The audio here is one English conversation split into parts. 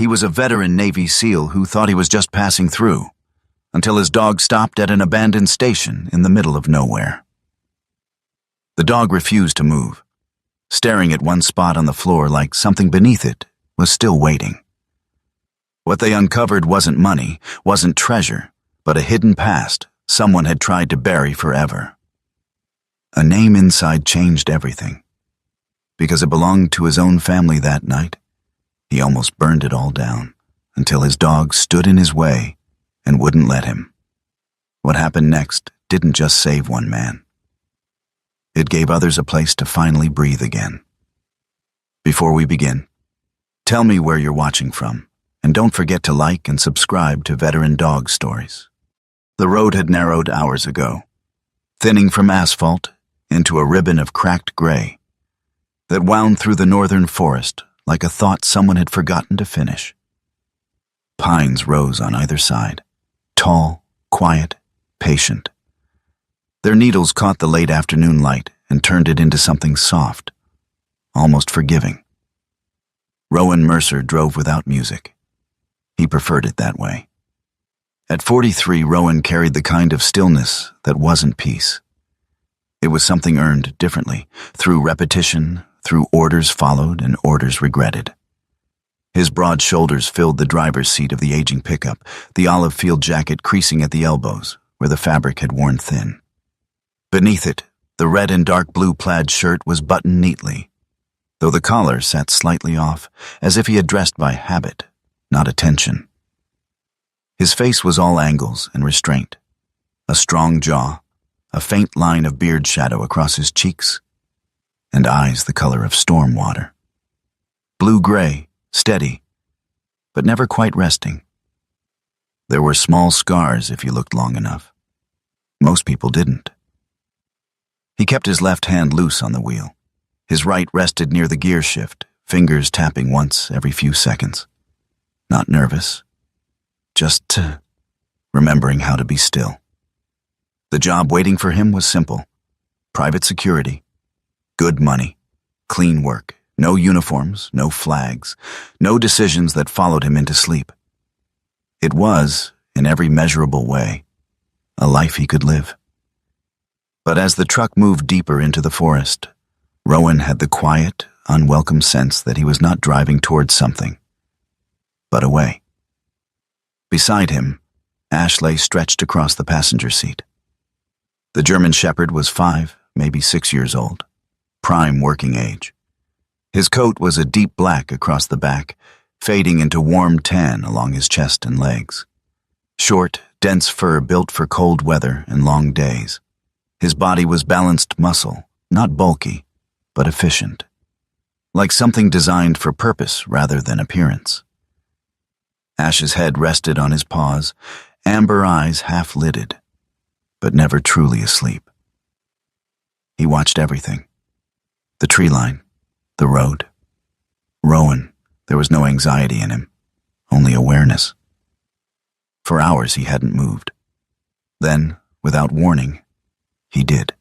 He was a veteran Navy SEAL who thought he was just passing through, until his dog stopped at an abandoned station in the middle of nowhere. The dog refused to move, staring at one spot on the floor like something beneath it was still waiting. What they uncovered wasn't money, wasn't treasure, but a hidden past someone had tried to bury forever. A name inside changed everything. Because it belonged to his own family that night, he almost burned it all down, until his dog stood in his way and wouldn't let him. What happened next didn't just save one man. It gave others a place to finally breathe again. Before we begin, tell me where you're watching from, and don't forget to like and subscribe to Veteran Dog Stories. The road had narrowed hours ago, thinning from asphalt into a ribbon of cracked gray that wound through the northern forest like a thought someone had forgotten to finish. Pines rose on either side, tall, quiet, patient. Their needles caught the late afternoon light and turned it into something soft, almost forgiving. Rowan Mercer drove without music. He preferred it that way. At 43, Rowan carried the kind of stillness that wasn't peace. It was something earned differently, through repetition, through orders followed and orders regretted. His broad shoulders filled the driver's seat of the aging pickup, the olive field jacket creasing at the elbows, where the fabric had worn thin. Beneath it, the red and dark blue plaid shirt was buttoned neatly, though the collar sat slightly off, as if he had dressed by habit, not attention. His face was all angles and restraint, a strong jaw, a faint line of beard shadow across his cheeks, and eyes the color of storm water. Blue-gray, steady, but never quite resting. There were small scars if you looked long enough. Most people didn't. He kept his left hand loose on the wheel. His right rested near the gear shift, fingers tapping once every few seconds. Not nervous, just remembering how to be still. The job waiting for him was simple. Private security, good money, clean work, no uniforms, no flags, no decisions that followed him into sleep. It was, in every measurable way, a life he could live. But as the truck moved deeper into the forest, Rowan had the quiet, unwelcome sense that he was not driving towards something, but away. Beside him, Ash lay stretched across the passenger seat. The German Shepherd was 5, maybe 6 years old, prime working age. His coat was a deep black across the back, fading into warm tan along his chest and legs. Short, dense fur built for cold weather and long days. His body was balanced muscle, not bulky, but efficient. Like something designed for purpose rather than appearance. Ash's head rested on his paws, amber eyes half-lidded, but never truly asleep. He watched everything. The tree line, the road. Rowan, there was no anxiety in him, only awareness. For hours he hadn't moved. Then, without warning, he did.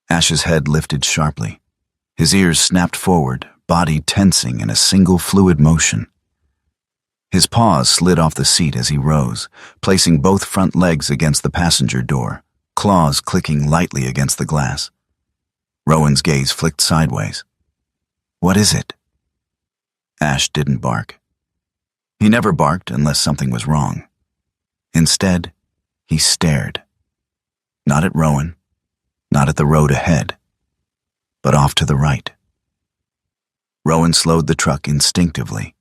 Ash's head lifted sharply. His ears snapped forward, body tensing in a single fluid motion. His paws slid off the seat as he rose, placing both front legs against the passenger door, claws clicking lightly against the glass. Rowan's gaze flicked sideways. "What is it?" Ash didn't bark. He never barked unless something was wrong. Instead, he stared. Not at Rowan, not at the road ahead, but off to the right. Rowan slowed the truck instinctively.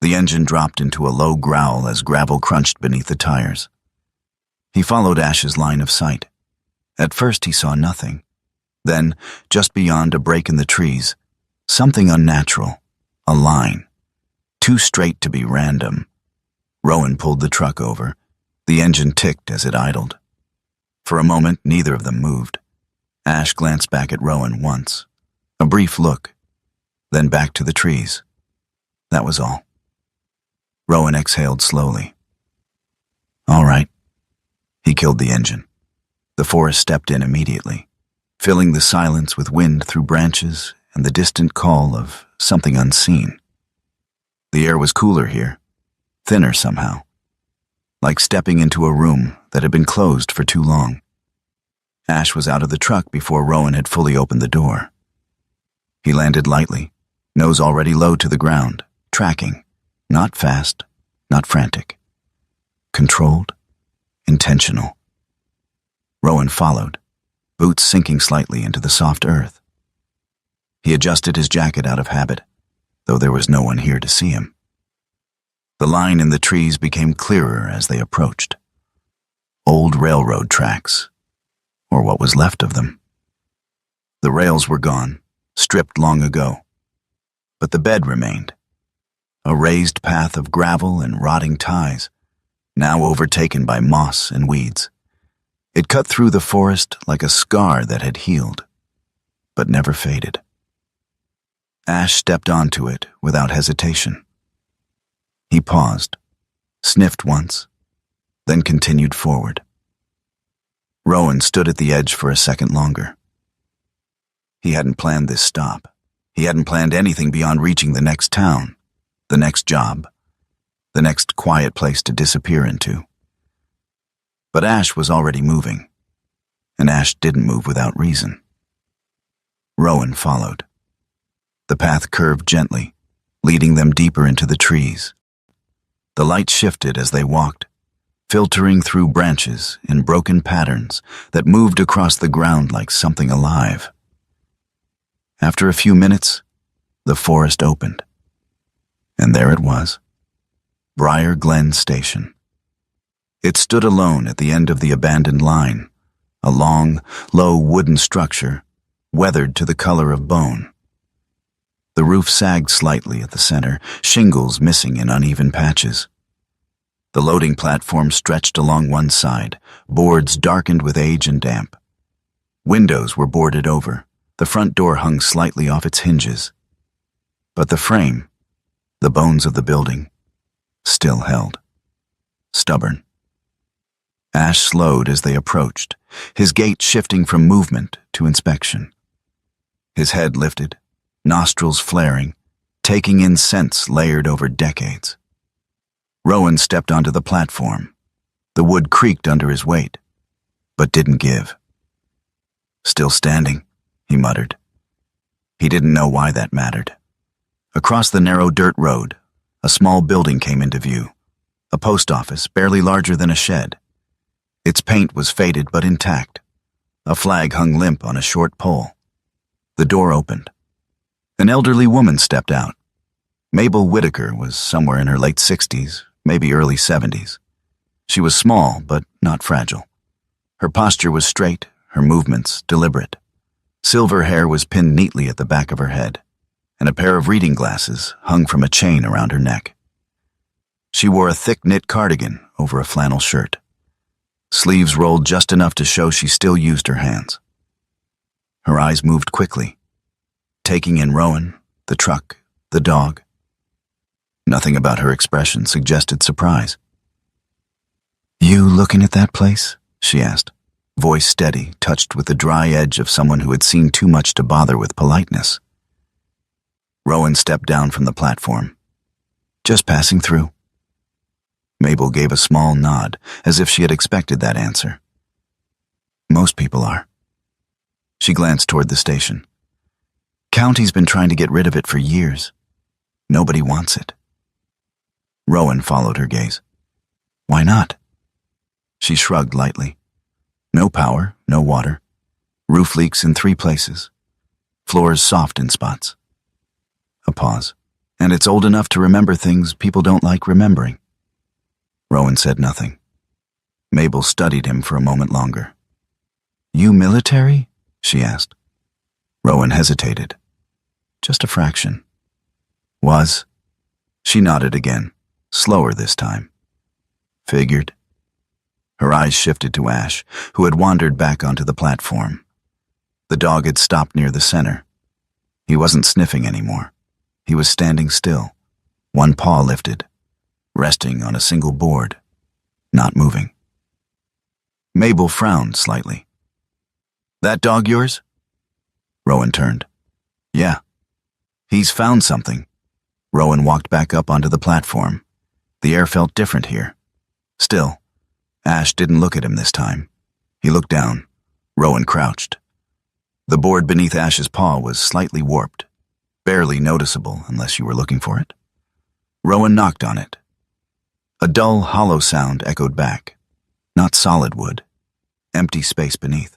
The engine dropped into a low growl as gravel crunched beneath the tires. He followed Ash's line of sight. At first he saw nothing. Then, just beyond a break in the trees, something unnatural, a line, too straight to be random. Rowan pulled the truck over. The engine ticked as it idled. For a moment, neither of them moved. Ash glanced back at Rowan once. A brief look, then back to the trees. That was all. Rowan exhaled slowly. All right. He killed the engine. The forest stepped in immediately, filling the silence with wind through branches and the distant call of something unseen. The air was cooler here, thinner somehow, like stepping into a room that had been closed for too long. Ash was out of the truck before Rowan had fully opened the door. He landed lightly, nose already low to the ground, tracking, not fast, not frantic. Controlled, intentional. Rowan followed, boots sinking slightly into the soft earth. He adjusted his jacket out of habit, though there was no one here to see him. The line in the trees became clearer as they approached. Old railroad tracks, or what was left of them. The rails were gone, stripped long ago, but the bed remained, a raised path of gravel and rotting ties, now overtaken by moss and weeds. It cut through the forest like a scar that had healed, but never faded. Ash stepped onto it without hesitation. He paused, sniffed once, then continued forward. Rowan stood at the edge for a second longer. He hadn't planned this stop. He hadn't planned anything beyond reaching the next town, the next job, the next quiet place to disappear into. But Ash was already moving, and Ash didn't move without reason. Rowan followed. The path curved gently, leading them deeper into the trees. The light shifted as they walked, filtering through branches in broken patterns that moved across the ground like something alive. After a few minutes, the forest opened. And there it was, Briar Glen Station. It stood alone at the end of the abandoned line, a long, low wooden structure, weathered to the color of bone. The roof sagged slightly at the center, shingles missing in uneven patches. The loading platform stretched along one side, boards darkened with age and damp. Windows were boarded over, the front door hung slightly off its hinges. But the frame, the bones of the building, still held. Stubborn. Ash slowed as they approached, his gait shifting from movement to inspection. His head lifted, nostrils flaring, taking in scents layered over decades. Rowan stepped onto the platform. The wood creaked under his weight, but didn't give. Still standing, he muttered. He didn't know why that mattered. Across the narrow dirt road, a small building came into view, a post office barely larger than a shed. Its paint was faded but intact. A flag hung limp on a short pole. The door opened. An elderly woman stepped out. Mabel Whitaker was somewhere in her late 60s, maybe early 70s. She was small, but not fragile. Her posture was straight, her movements deliberate. Silver hair was pinned neatly at the back of her head, and a pair of reading glasses hung from a chain around her neck. She wore a thick knit cardigan over a flannel shirt. Sleeves rolled just enough to show she still used her hands. Her eyes moved quickly, taking in Rowan, the truck, the dog. Nothing about her expression suggested surprise. "You looking at that place?" she asked, voice steady, touched with the dry edge of someone who had seen too much to bother with politeness. Rowan stepped down from the platform. "Just passing through." Mabel gave a small nod, as if she had expected that answer. "Most people are." She glanced toward the station. "County's been trying to get rid of it for years. Nobody wants it." Rowan followed her gaze. "Why not?" She shrugged lightly. "No power, no water. Roof leaks in 3 places. Floors soft in spots." A pause. "And it's old enough to remember things people don't like remembering." Rowan said nothing. Mabel studied him for a moment longer. "You military?" she asked. Rowan hesitated. "Just a fraction." "Was?" She nodded again, slower this time. "Figured." Her eyes shifted to Ash, who had wandered back onto the platform. The dog had stopped near the center. He wasn't sniffing anymore. He was standing still, one paw lifted, resting on a single board, not moving. Mabel frowned slightly. "That dog yours?" Rowan turned. "Yeah. He's found something. Rowan walked back up onto the platform. The air felt different here. Still, Ash didn't look at him this time. He looked down. Rowan crouched. The board beneath Ash's paw was slightly warped, barely noticeable unless you were looking for it. Rowan knocked on it. A dull, hollow sound echoed back. Not solid wood. Empty space beneath.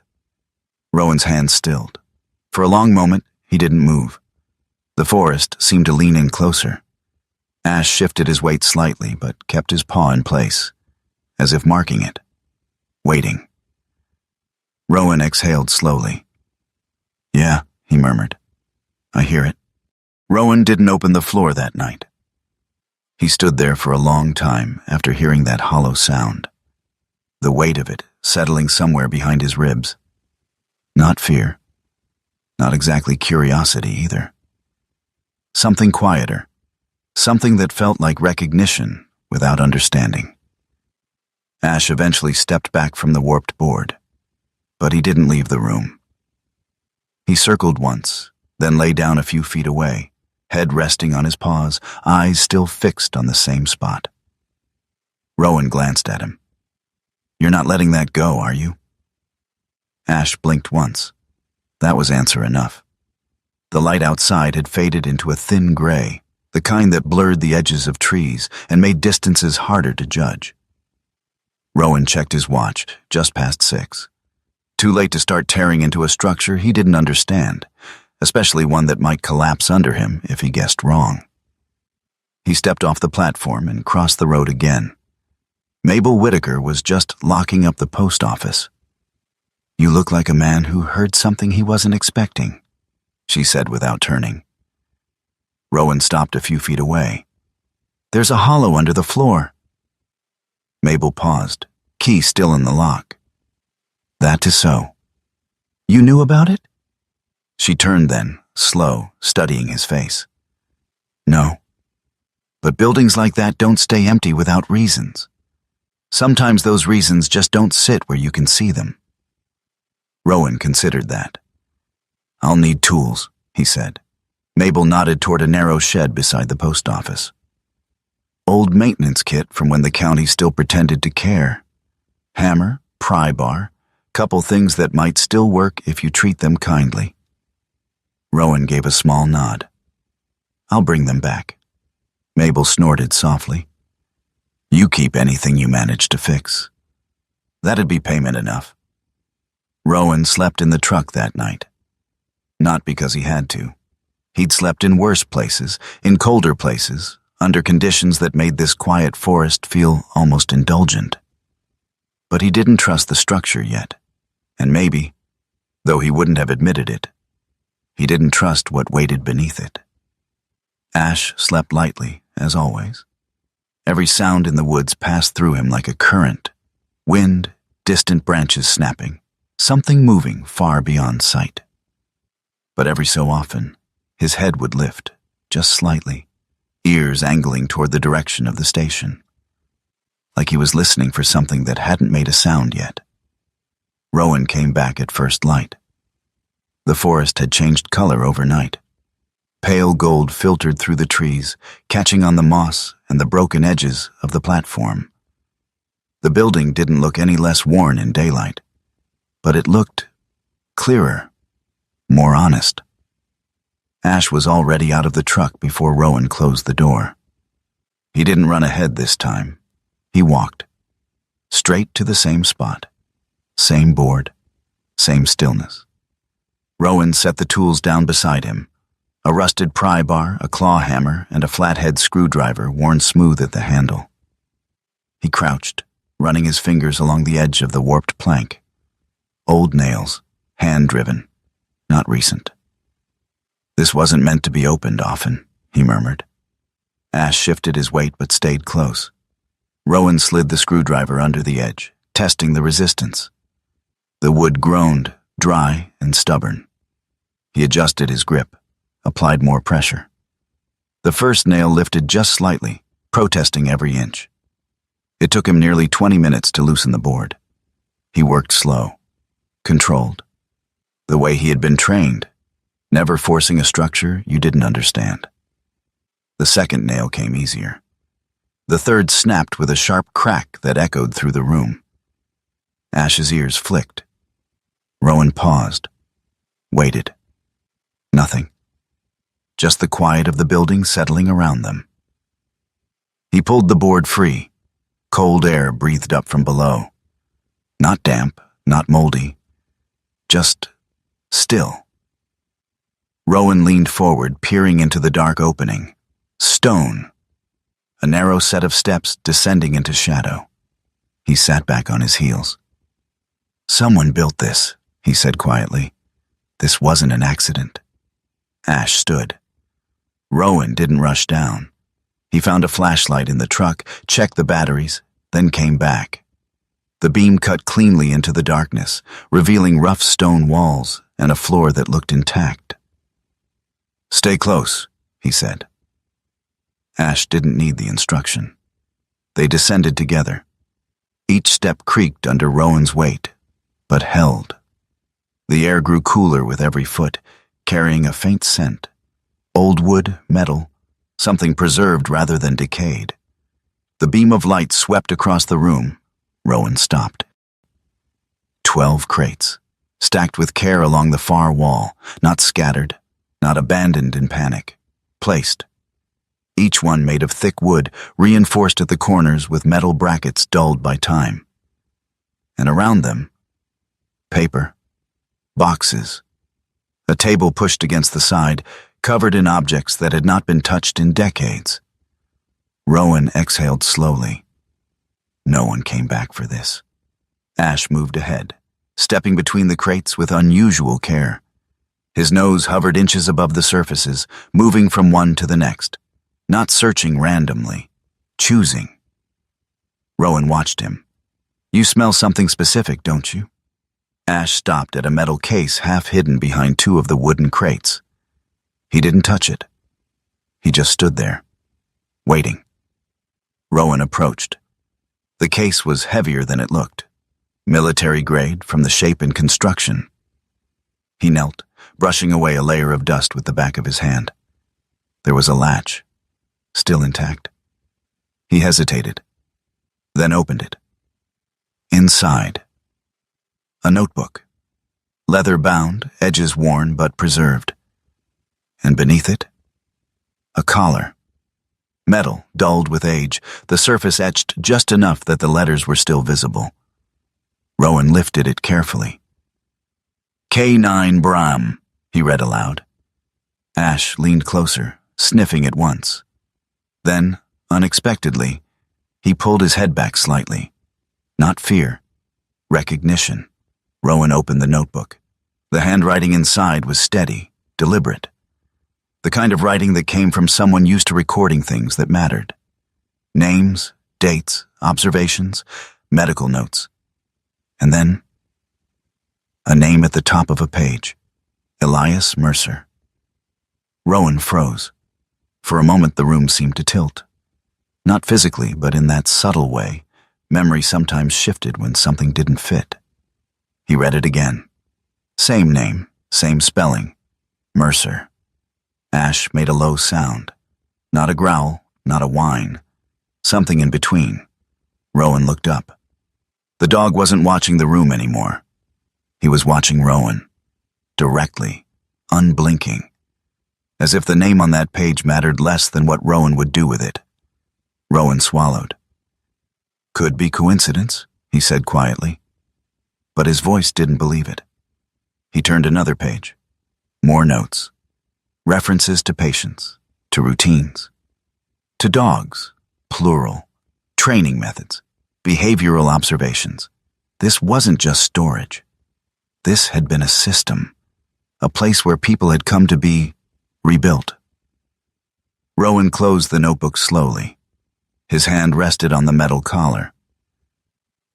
Rowan's hands stilled. For a long moment, he didn't move. The forest seemed to lean in closer. Ash shifted his weight slightly, but kept his paw in place, as if marking it. Waiting. Rowan exhaled slowly. "Yeah," he murmured. "I hear it." Rowan didn't open the floor that night. He stood there for a long time after hearing that hollow sound, the weight of it settling somewhere behind his ribs. Not fear. Not exactly curiosity either. Something quieter. Something that felt like recognition without understanding. Ash eventually stepped back from the warped board, but he didn't leave the room. He circled once, then lay down a few feet away, head resting on his paws, eyes still fixed on the same spot. Rowan glanced at him. "You're not letting that go, are you?" Ash blinked once. That was answer enough. The light outside had faded into a thin gray, the kind that blurred the edges of trees and made distances harder to judge. Rowan checked his watch, just past 6. Too late to start tearing into a structure he didn't understand, especially one that might collapse under him if he guessed wrong. He stepped off the platform and crossed the road again. Mabel Whitaker was just locking up the post office. "You look like a man who heard something he wasn't expecting," she said without turning. Rowan stopped a few feet away. "There's a hollow under the floor." Mabel paused, key still in the lock. "That is so." "You knew about it?" She turned then, slow, studying his face. "No. But buildings like that don't stay empty without reasons. Sometimes those reasons just don't sit where you can see them." Rowan considered that. "I'll need tools," he said. Mabel nodded toward a narrow shed beside the post office. Old maintenance kit from when the county still pretended to care. Hammer, pry bar, couple things that might still work if you treat them kindly. Rowan gave a small nod. "I'll bring them back." Mabel snorted softly. "You keep anything you manage to fix. That'd be payment enough." Rowan slept in the truck that night. Not because he had to. He'd slept in worse places, in colder places, under conditions that made this quiet forest feel almost indulgent. But he didn't trust the structure yet, and maybe, though he wouldn't have admitted it, he didn't trust what waited beneath it. Ash slept lightly, as always. Every sound in the woods passed through him like a current. Wind, distant branches snapping, something moving far beyond sight. But every so often, his head would lift, just slightly, ears angling toward the direction of the station, like he was listening for something that hadn't made a sound yet. Rowan came back at first light. The forest had changed color overnight. Pale gold filtered through the trees, catching on the moss and the broken edges of the platform. The building didn't look any less worn in daylight, but it looked clearer, more honest. Ash was already out of the truck before Rowan closed the door. He didn't run ahead this time. He walked. Straight to the same spot. Same board. Same stillness. Rowan set the tools down beside him. A rusted pry bar, a claw hammer, and a flathead screwdriver worn smooth at the handle. He crouched, running his fingers along the edge of the warped plank. Old nails, hand-driven, not recent. "This wasn't meant to be opened often," he murmured. Ash shifted his weight but stayed close. Rowan slid the screwdriver under the edge, testing the resistance. The wood groaned, dry and stubborn. He adjusted his grip, applied more pressure. The first nail lifted just slightly, protesting every inch. It took him nearly 20 minutes to loosen the board. He worked slow, controlled, the way he had been trained, never forcing a structure you didn't understand. The second nail came easier. The third snapped with a sharp crack that echoed through the room. Ash's ears flicked. Rowan paused, waited. Nothing. Just the quiet of the building settling around them. He pulled the board free. Cold air breathed up from below. Not damp, not moldy. Just still. Rowan leaned forward, peering into the dark opening. Stone. A narrow set of steps descending into shadow. He sat back on his heels. "Someone built this," he said quietly. "This wasn't an accident." Ash stood. Rowan didn't rush down. He found a flashlight in the truck, checked the batteries, then came back. The beam cut cleanly into the darkness, revealing rough stone walls and a floor that looked intact. "Stay close," he said. Ash didn't need the instruction. They descended together. Each step creaked under Rowan's weight, but held. The air grew cooler with every foot, carrying a faint scent. Old wood, metal, something preserved rather than decayed. The beam of light swept across the room. Rowan stopped. 12 crates, stacked with care along the far wall, not scattered, not abandoned in panic, placed. Each one made of thick wood, reinforced at the corners with metal brackets dulled by time. And around them, paper, boxes, a table pushed against the side, covered in objects that had not been touched in decades. Rowan exhaled slowly. No one came back for this. Ash moved ahead, stepping between the crates with unusual care. His nose hovered inches above the surfaces, moving from one to the next. Not searching randomly, choosing. Rowan watched him. "You smell something specific, don't you?" Ash stopped at a metal case half hidden behind two of the wooden crates. He didn't touch it. He just stood there, waiting. Rowan approached. The case was heavier than it looked. Military grade from the shape and construction. He knelt, brushing away a layer of dust with the back of his hand. There was a latch. Still intact. He hesitated, then opened it. Inside, a notebook, leather-bound, edges worn but preserved. And beneath it, a collar. Metal, dulled with age, the surface etched just enough that the letters were still visible. Rowan lifted it carefully. "K9 Bram," he read aloud. Ash leaned closer, sniffing at once. Then, unexpectedly, he pulled his head back slightly. Not fear, recognition. Rowan opened the notebook. The handwriting inside was steady, deliberate. The kind of writing that came from someone used to recording things that mattered. Names, dates, observations, medical notes. And then, a name at the top of a page. Elias Mercer. Rowan froze. For a moment the room seemed to tilt. Not physically, but in that subtle way, memory sometimes shifted when something didn't fit. He read it again. Same name, same spelling. Mercer. Ash made a low sound. Not a growl, not a whine. Something in between. Rowan looked up. The dog wasn't watching the room anymore. He was watching Rowan. Directly, unblinking. As if the name on that page mattered less than what Rowan would do with it. Rowan swallowed. "Could be coincidence," he said quietly. But his voice didn't believe it. He turned another page. More notes. References to patients, to routines, to dogs, plural, training methods, behavioral observations. This wasn't just storage. This had been a system, a place where people had come to be rebuilt. Rowan closed the notebook slowly. His hand rested on the metal collar.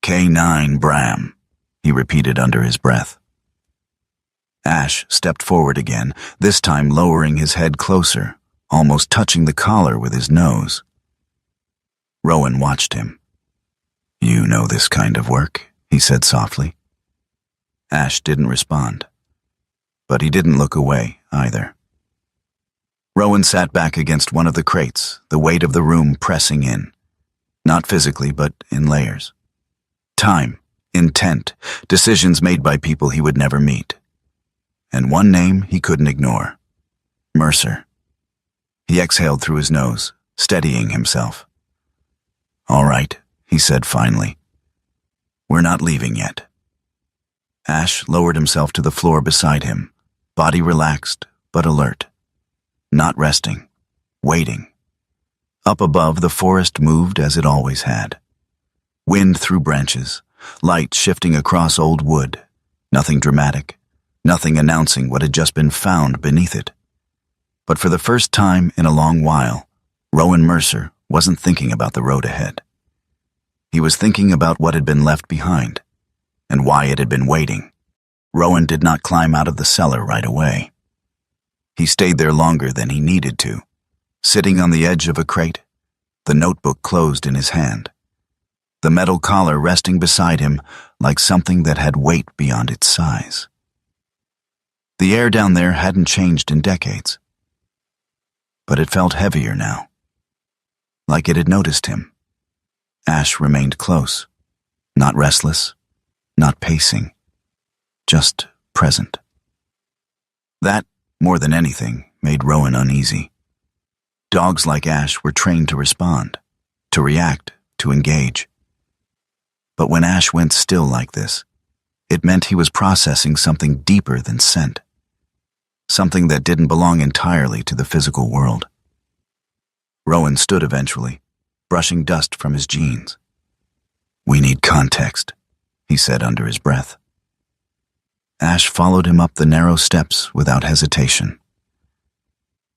"K9 Bram," he repeated under his breath. Ash stepped forward again, this time lowering his head closer, almost touching the collar with his nose. Rowan watched him. "You know this kind of work," he said softly. Ash didn't respond, but he didn't look away either. Rowan sat back against one of the crates, the weight of the room pressing in. Not physically, but in layers. Time, intent, decisions made by people he would never meet. And one name he couldn't ignore. Mercer. He exhaled through his nose, steadying himself. "All right," he said finally. "We're not leaving yet." Ash lowered himself to the floor beside him, body relaxed but alert. Not resting, waiting. Up above, the forest moved as it always had. Wind through branches, light shifting across old wood. Nothing dramatic, nothing announcing what had just been found beneath it. But for the first time in a long while, Rowan Mercer wasn't thinking about the road ahead. He was thinking about what had been left behind, and why it had been waiting. Rowan did not climb out of the cellar right away. He stayed there longer than he needed to, sitting on the edge of a crate, the notebook closed in his hand, the metal collar resting beside him like something that had weight beyond its size. The air down there hadn't changed in decades, but it felt heavier now, like it had noticed him. Ash remained close, not restless, not pacing, just present. That, more than anything, made Rowan uneasy. Dogs like Ash were trained to respond, to react, to engage. But when Ash went still like this, it meant he was processing something deeper than scent, something that didn't belong entirely to the physical world. Rowan stood eventually, brushing dust from his jeans. "We need context," he said under his breath. Ash followed him up the narrow steps without hesitation.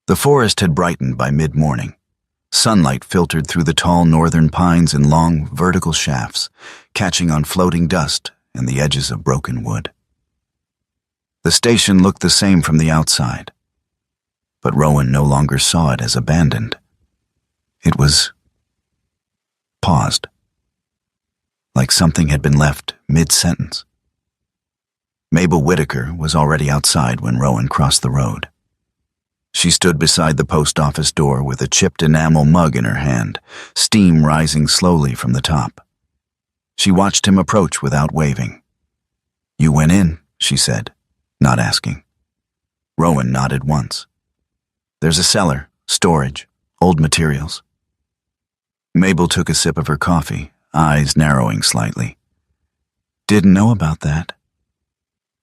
The forest had brightened by mid-morning. Sunlight filtered through the tall northern pines in long, vertical shafts, catching on floating dust and the edges of broken wood. The station looked the same from the outside, but Rowan no longer saw it as abandoned. It was paused, like something had been left mid-sentence. Mabel Whitaker was already outside when Rowan crossed the road. She stood beside the post office door with a chipped enamel mug in her hand, steam rising slowly from the top. She watched him approach without waving. "You went in," she said, not asking. Rowan nodded once. "There's a cellar, storage, old materials." Mabel took a sip of her coffee, eyes narrowing slightly. "Didn't know about that.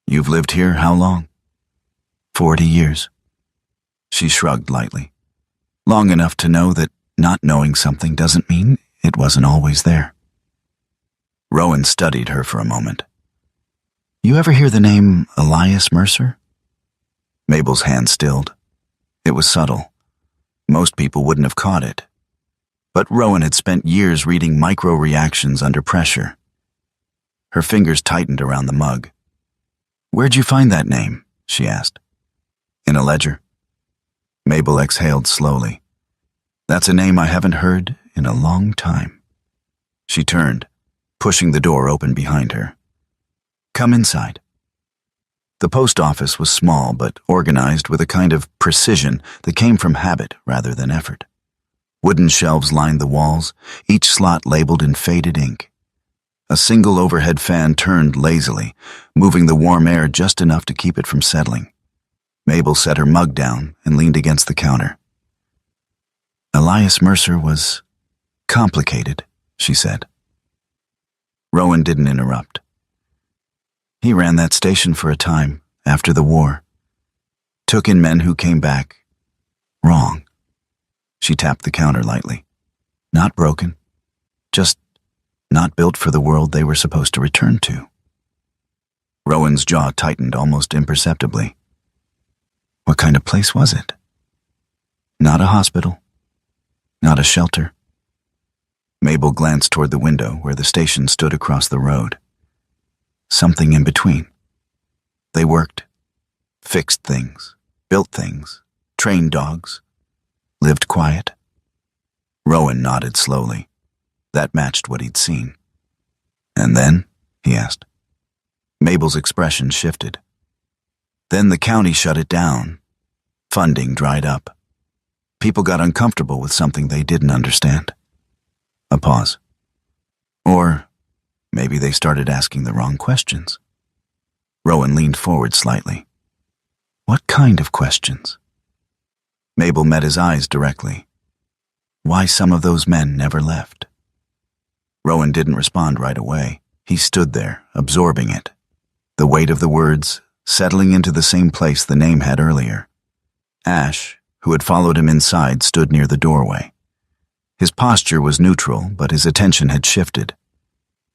You've lived here how long?" 40 years. She shrugged lightly. Long enough to know that not knowing something doesn't mean it wasn't always there. Rowan studied her for a moment. "You ever hear the name Elias Mercer?" Mabel's hand stilled. It was subtle. Most people wouldn't have caught it. But Rowan had spent years reading micro-reactions under pressure. Her fingers tightened around the mug. "Where'd you find that name?" she asked. "In a ledger." Mabel exhaled slowly. "That's a name I haven't heard in a long time." She turned, pushing the door open behind her. "Come inside." The post office was small but organized with a kind of precision that came from habit rather than effort. Wooden shelves lined the walls, each slot labeled in faded ink. A single overhead fan turned lazily, moving the warm air just enough to keep it from settling. Mabel set her mug down and leaned against the counter. "Elias Mercer was complicated," she said. Rowan didn't interrupt. "He ran that station for a time, after the war. Took in men who came back wrong." She tapped the counter lightly. "Not broken, just not built for the world they were supposed to return to." Rowan's jaw tightened almost imperceptibly. What kind of place was it? Not a hospital, not a shelter. Mabel glanced toward the window where the station stood across the road. Something in between. They worked, fixed things, built things, trained dogs, lived quiet. Rowan nodded slowly. That matched what he'd seen. "And then?" he asked. Mabel's expression shifted. "Then the county shut it down. Funding dried up. People got uncomfortable with something they didn't understand. A pause. Or maybe they started asking the wrong questions. Rowan leaned forward slightly. What kind of questions? Mabel met his eyes directly. Why some of those men never left? Rowan didn't respond right away. He stood there, absorbing it. The weight of the words settling into the same place the name had earlier. Ash, who had followed him inside, stood near the doorway. His posture was neutral, but his attention had shifted.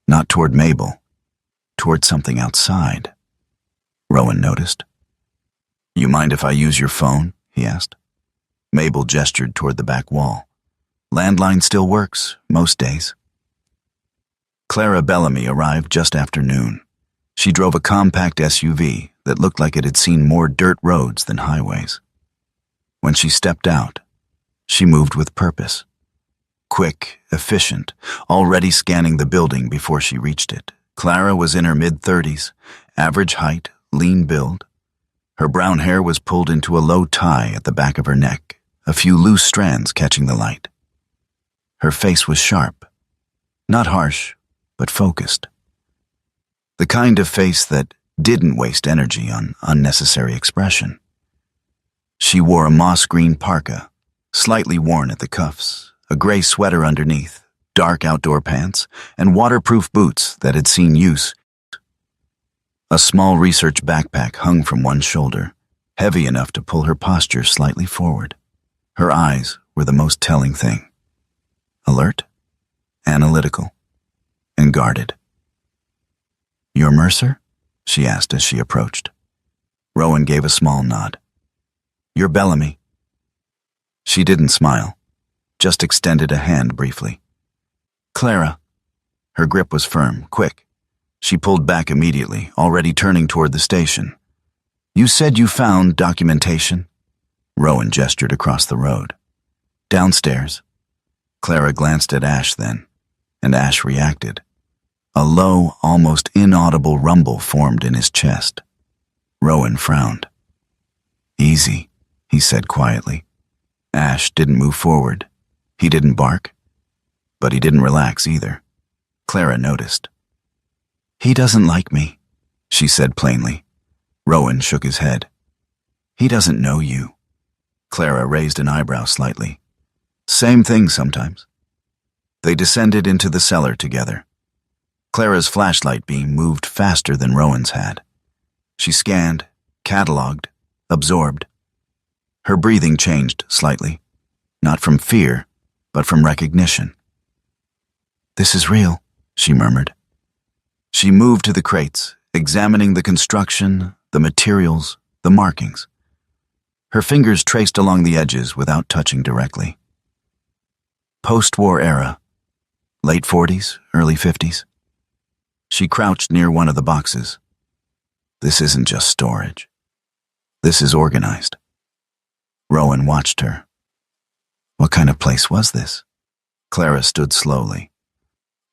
Not toward Mabel, toward something outside. Rowan noticed. You mind if I use your phone? He asked. Mabel gestured toward the back wall. Landline still works, most days. Clara Bellamy arrived just after noon. She drove a compact SUV that looked like it had seen more dirt roads than highways. When she stepped out, she moved with purpose. Quick, efficient, already scanning the building before she reached it. Clara was in her mid-30s, average height, lean build. Her brown hair was pulled into a low tie at the back of her neck, a few loose strands catching the light. Her face was sharp, not harsh, but focused. The kind of face that didn't waste energy on unnecessary expression. She wore a moss-green parka, slightly worn at the cuffs, a gray sweater underneath, dark outdoor pants, and waterproof boots that had seen use. A small research backpack hung from one shoulder, heavy enough to pull her posture slightly forward. Her eyes were the most telling thing. Alert, analytical, and guarded. "You're Mercer?" she asked as she approached. Rowan gave a small nod. "You're Bellamy." She didn't smile, just extended a hand briefly. "Clara." Her grip was firm, quick. She pulled back immediately, already turning toward the station. "You said you found documentation?" Rowan gestured across the road. "Downstairs." Clara glanced at Ash then, and Ash reacted. A low, almost inaudible rumble formed in his chest. Rowan frowned. "Easy," he said quietly. Ash didn't move forward. He didn't bark. But he didn't relax either. Clara noticed. "He doesn't like me," she said plainly. Rowan shook his head. "He doesn't know you." Clara raised an eyebrow slightly. "Same thing sometimes." They descended into the cellar together. Clara's flashlight beam moved faster than Rowan's had. She scanned, cataloged, absorbed. Her breathing changed slightly, not from fear, but from recognition. "This is real," she murmured. She moved to the crates, examining the construction, the materials, the markings. Her fingers traced along the edges without touching directly. Post-war era, late 40s, early 50s. She crouched near one of the boxes. This isn't just storage. This is organized. Rowan watched her. What kind of place was this? Clara stood slowly.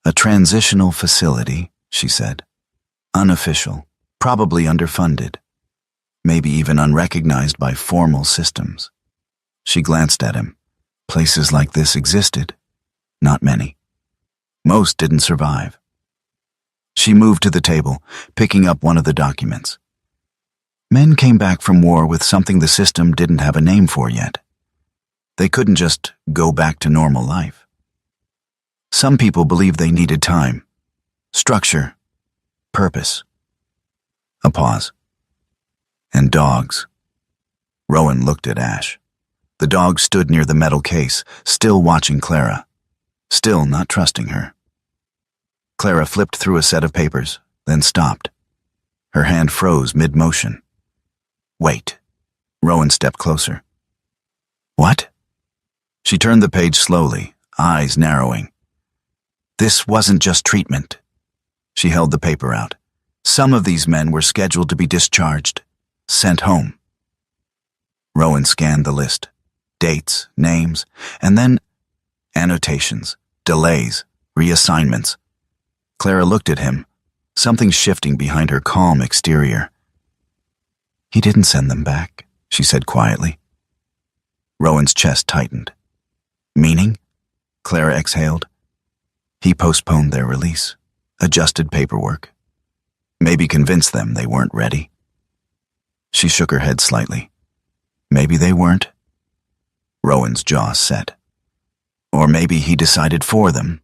"A transitional facility," she said. "Unofficial, probably underfunded, maybe even unrecognized by formal systems." She glanced at him. Places like this existed. Not many. Most didn't survive. She moved to the table, picking up one of the documents. Men came back from war with something the system didn't have a name for yet. They couldn't just go back to normal life. Some people believed they needed time, structure, purpose. A pause. And dogs. Rowan looked at Ash. The dog stood near the metal case, still watching Clara, still not trusting her. Clara flipped through a set of papers, then stopped. Her hand froze mid-motion. "Wait." Rowan stepped closer. "What?" She turned the page slowly, eyes narrowing. "This wasn't just treatment." She held the paper out. "Some of these men were scheduled to be discharged, sent home." Rowan scanned the list. Dates, names, and then annotations, delays, reassignments. Clara looked at him, something shifting behind her calm exterior. "He didn't send them back," she said quietly. Rowan's chest tightened. Meaning? Clara exhaled. He postponed their release, adjusted paperwork, maybe convinced them they weren't ready. She shook her head slightly. Maybe they weren't. Rowan's jaw set. Or maybe he decided for them.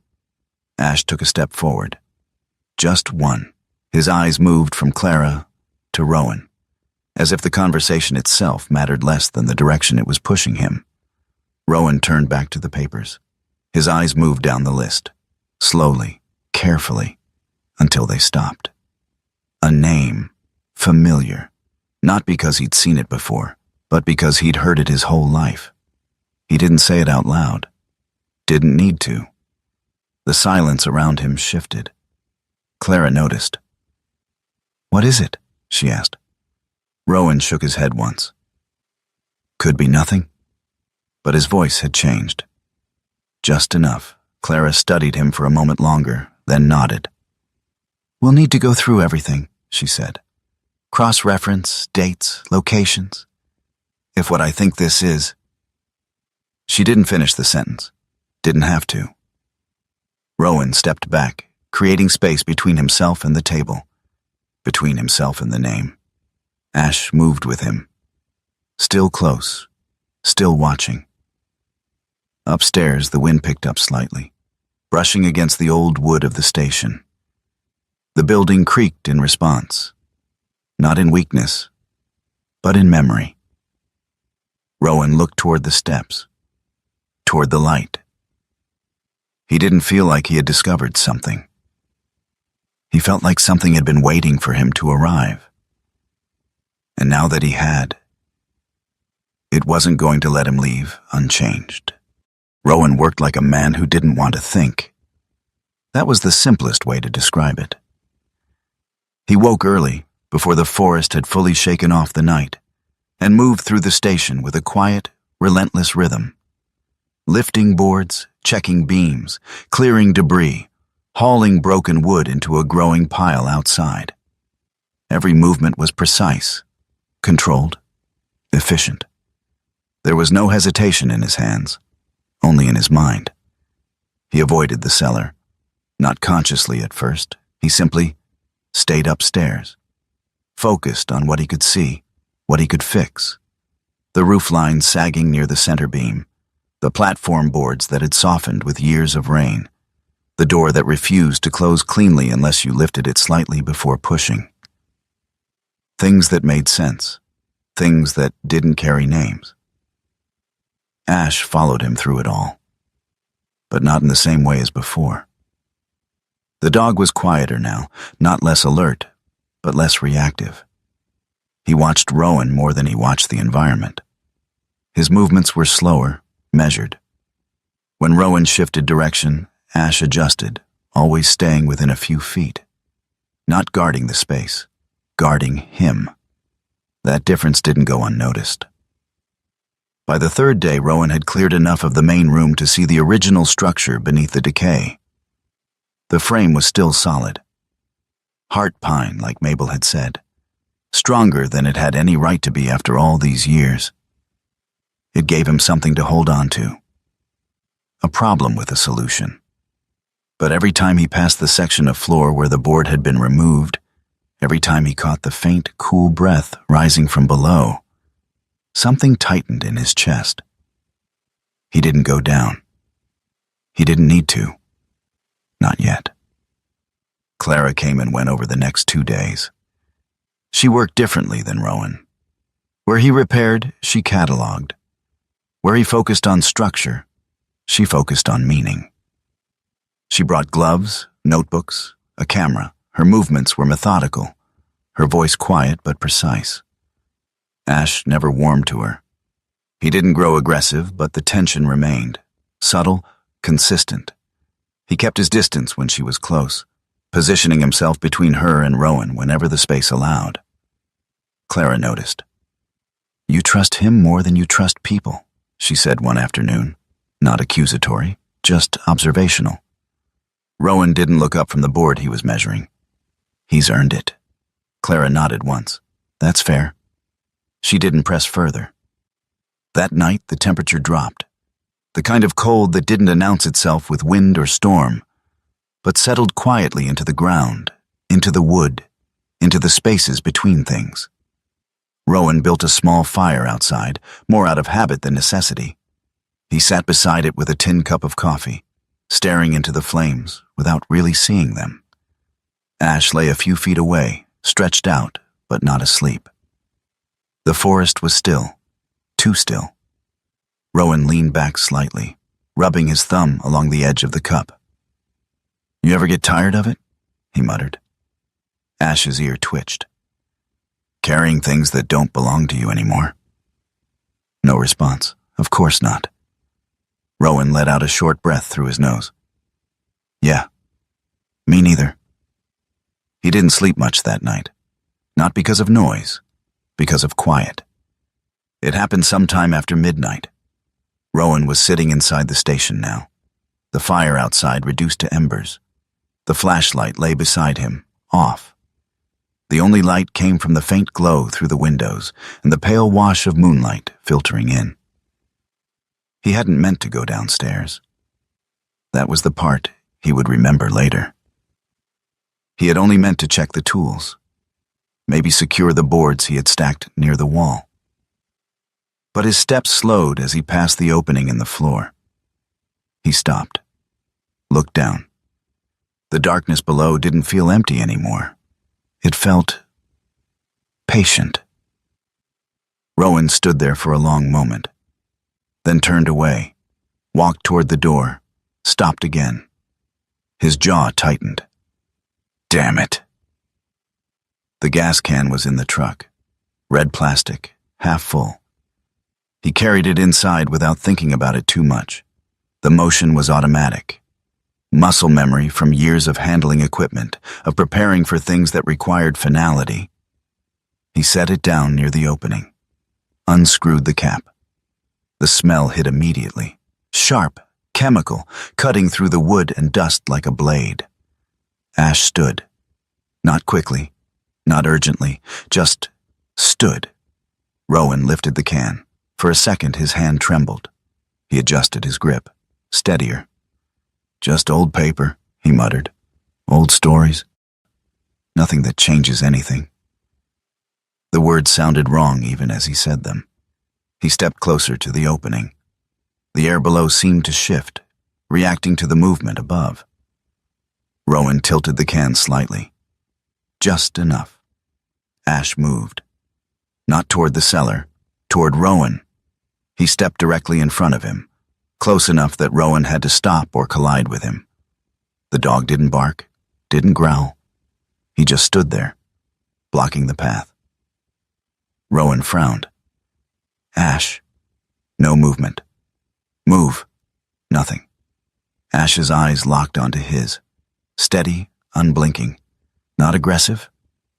Ash took a step forward. Just one. His eyes moved from Clara to Rowan, as if the conversation itself mattered less than the direction it was pushing him. Rowan turned back to the papers. His eyes moved down the list, slowly, carefully, until they stopped. A name, familiar, not because he'd seen it before, but because he'd heard it his whole life. He didn't say it out loud. Didn't need to. The silence around him shifted. Clara noticed. "What is it?" she asked. Rowan shook his head once. Could be nothing. But his voice had changed. Just enough. Clara studied him for a moment longer, then nodded. "We'll need to go through everything," she said. "Cross-reference, dates, locations. If what I think this is—" She didn't finish the sentence. Didn't have to. Rowan stepped back, creating space between himself and the table, between himself and the name. Ash moved with him. Still close, still watching. Upstairs, the wind picked up slightly, brushing against the old wood of the station. The building creaked in response, not in weakness, but in memory. Rowan looked toward the steps, toward the light. He didn't feel like he had discovered something. He felt like something had been waiting for him to arrive. And now that he had, it wasn't going to let him leave unchanged. Rowan worked like a man who didn't want to think. That was the simplest way to describe it. He woke early, before the forest had fully shaken off the night, and moved through the station with a quiet, relentless rhythm. Lifting boards, checking beams, clearing debris, hauling broken wood into a growing pile outside. Every movement was precise, controlled, efficient. There was no hesitation in his hands, only in his mind. He avoided the cellar. Not consciously at first. He simply stayed upstairs, focused on what he could see, what he could fix. The roof line sagging near the center beam, the platform boards that had softened with years of rain, the door that refused to close cleanly unless you lifted it slightly before pushing. Things that made sense, things that didn't carry names. Ash followed him through it all, but not in the same way as before. The dog was quieter now, not less alert, but less reactive. He watched Rowan more than he watched the environment. His movements were slower, measured. When Rowan shifted direction, Ash adjusted, always staying within a few feet. Not guarding the space, guarding him. That difference didn't go unnoticed. By the third day, Rowan had cleared enough of the main room to see the original structure beneath the decay. The frame was still solid. Heart pine, like Mabel had said. Stronger than it had any right to be after all these years. It gave him something to hold on to. A problem with a solution. But every time he passed the section of floor where the board had been removed, every time he caught the faint, cool breath rising from below, something tightened in his chest. He didn't go down. He didn't need to. Not yet. Clara came and went over the next 2 days. She worked differently than Rowan. Where he repaired, she cataloged. Where he focused on structure, she focused on meaning. She brought gloves, notebooks, a camera. Her movements were methodical, her voice quiet but precise. Ash never warmed to her. He didn't grow aggressive, but the tension remained. Subtle, consistent. He kept his distance when she was close, positioning himself between her and Rowan whenever the space allowed. Clara noticed. "You trust him more than you trust people," she said one afternoon. Not accusatory, just observational. Rowan didn't look up from the board he was measuring. "He's earned it." Clara nodded once. "That's fair." She didn't press further. That night, the temperature dropped. The kind of cold that didn't announce itself with wind or storm, but settled quietly into the ground, into the wood, into the spaces between things. Rowan built a small fire outside, more out of habit than necessity. He sat beside it with a tin cup of coffee, staring into the flames without really seeing them. Ash lay a few feet away, stretched out, but not asleep. The forest was still, too still. Rowan leaned back slightly, rubbing his thumb along the edge of the cup. "You ever get tired of it?" he muttered. Ash's ear twitched. "Carrying things that don't belong to you anymore?" No response. Of course not. Rowan let out a short breath through his nose. "Yeah, me neither." He didn't sleep much that night. Not because of noise, because of quiet. It happened sometime after midnight. Rowan was sitting inside the station now. The fire outside reduced to embers. The flashlight lay beside him, off. The only light came from the faint glow through the windows and the pale wash of moonlight filtering in. He hadn't meant to go downstairs. That was the part he would remember later. He had only meant to check the tools, maybe secure the boards he had stacked near the wall. But his steps slowed as he passed the opening in the floor. He stopped, looked down. The darkness below didn't feel empty anymore. It felt patient. Rowan stood there for a long moment, then turned away, walked toward the door, stopped again. His jaw tightened. Damn it. The gas can was in the truck, red plastic, half full. He carried it inside without thinking about it too much. The motion was automatic. Muscle memory from years of handling equipment, of preparing for things that required finality. He set it down near the opening, unscrewed the cap. The smell hit immediately, sharp, chemical, cutting through the wood and dust like a blade. Ash stood. Not quickly, not urgently, just stood. Rowan lifted the can. For a second, his hand trembled. He adjusted his grip, steadier. "Just old paper," he muttered. "Old stories. Nothing that changes anything." The words sounded wrong even as he said them. He stepped closer to the opening. The air below seemed to shift, reacting to the movement above. Rowan tilted the can slightly. Just enough. Ash moved. Not toward the cellar, toward Rowan. He stepped directly in front of him, close enough that Rowan had to stop or collide with him. The dog didn't bark, didn't growl. He just stood there, blocking the path. Rowan frowned. "Ash." No movement. "Move." Nothing. Ash's eyes locked onto his. Steady, unblinking. Not aggressive,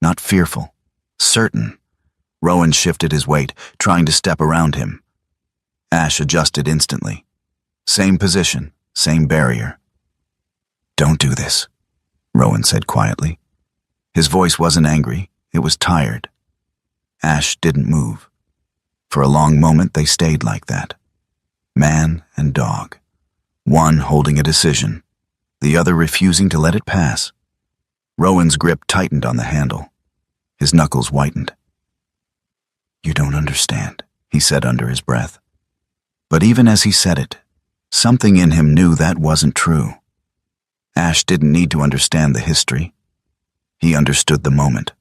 not fearful. Certain. Rowan shifted his weight, trying to step around him. Ash adjusted instantly. Same position, same barrier. "Don't do this," Rowan said quietly. His voice wasn't angry, it was tired. Ash didn't move. For a long moment they stayed like that. Man and dog. One holding a decision, the other refusing to let it pass. Rowan's grip tightened on the handle. His knuckles whitened. "You don't understand," he said under his breath. But even as he said it, something in him knew that wasn't true. Ash didn't need to understand the history. He understood the moment.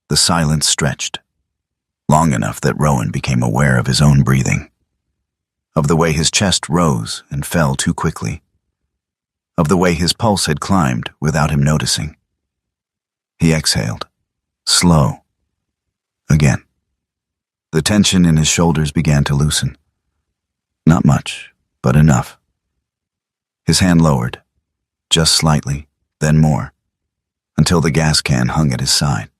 The silence stretched, long enough that Rowan became aware of his own breathing, of the way his chest rose and fell too quickly, of the way his pulse had climbed without him noticing. He exhaled, slow, again. The tension in his shoulders began to loosen. Not much, but enough. His hand lowered, just slightly, then more, until the gas can hung at his side.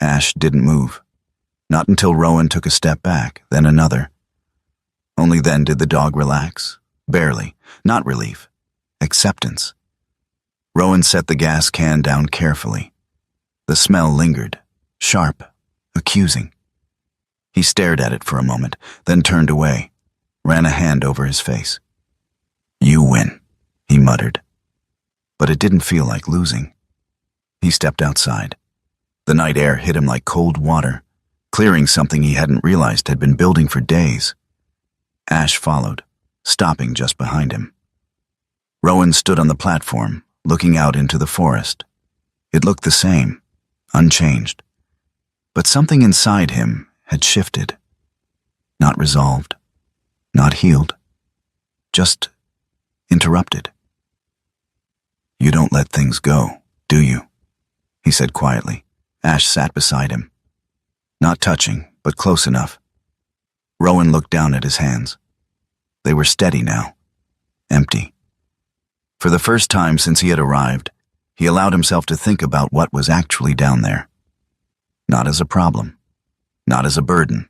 Ash didn't move, not until Rowan took a step back, then another. Only then did the dog relax, barely, not relief, acceptance. Rowan set the gas can down carefully. The smell lingered, sharp, accusing. He stared at it for a moment, then turned away, ran a hand over his face. "You win," he muttered. But it didn't feel like losing. He stepped outside. The night air hit him like cold water, clearing something he hadn't realized had been building for days. Ash followed, stopping just behind him. Rowan stood on the platform, looking out into the forest. It looked the same, unchanged. But something inside him had shifted. Not resolved, not healed, just interrupted. "You don't let things go, do you?" he said quietly. Ash sat beside him. Not touching, but close enough. Rowan looked down at his hands. They were steady now, empty. For the first time since he had arrived, he allowed himself to think about what was actually down there. Not as a problem, not as a burden,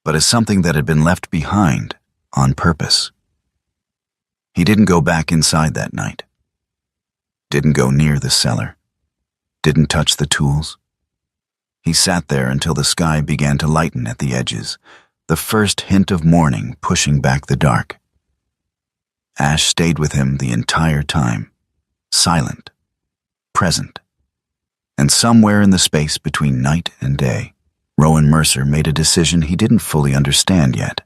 but as something that had been left behind on purpose. He didn't go back inside that night. Didn't go near the cellar. Didn't touch the tools. He sat there until the sky began to lighten at the edges, the first hint of morning pushing back the dark. Ash stayed with him the entire time, silent, present. And somewhere in the space between night and day, Rowan Mercer made a decision he didn't fully understand yet.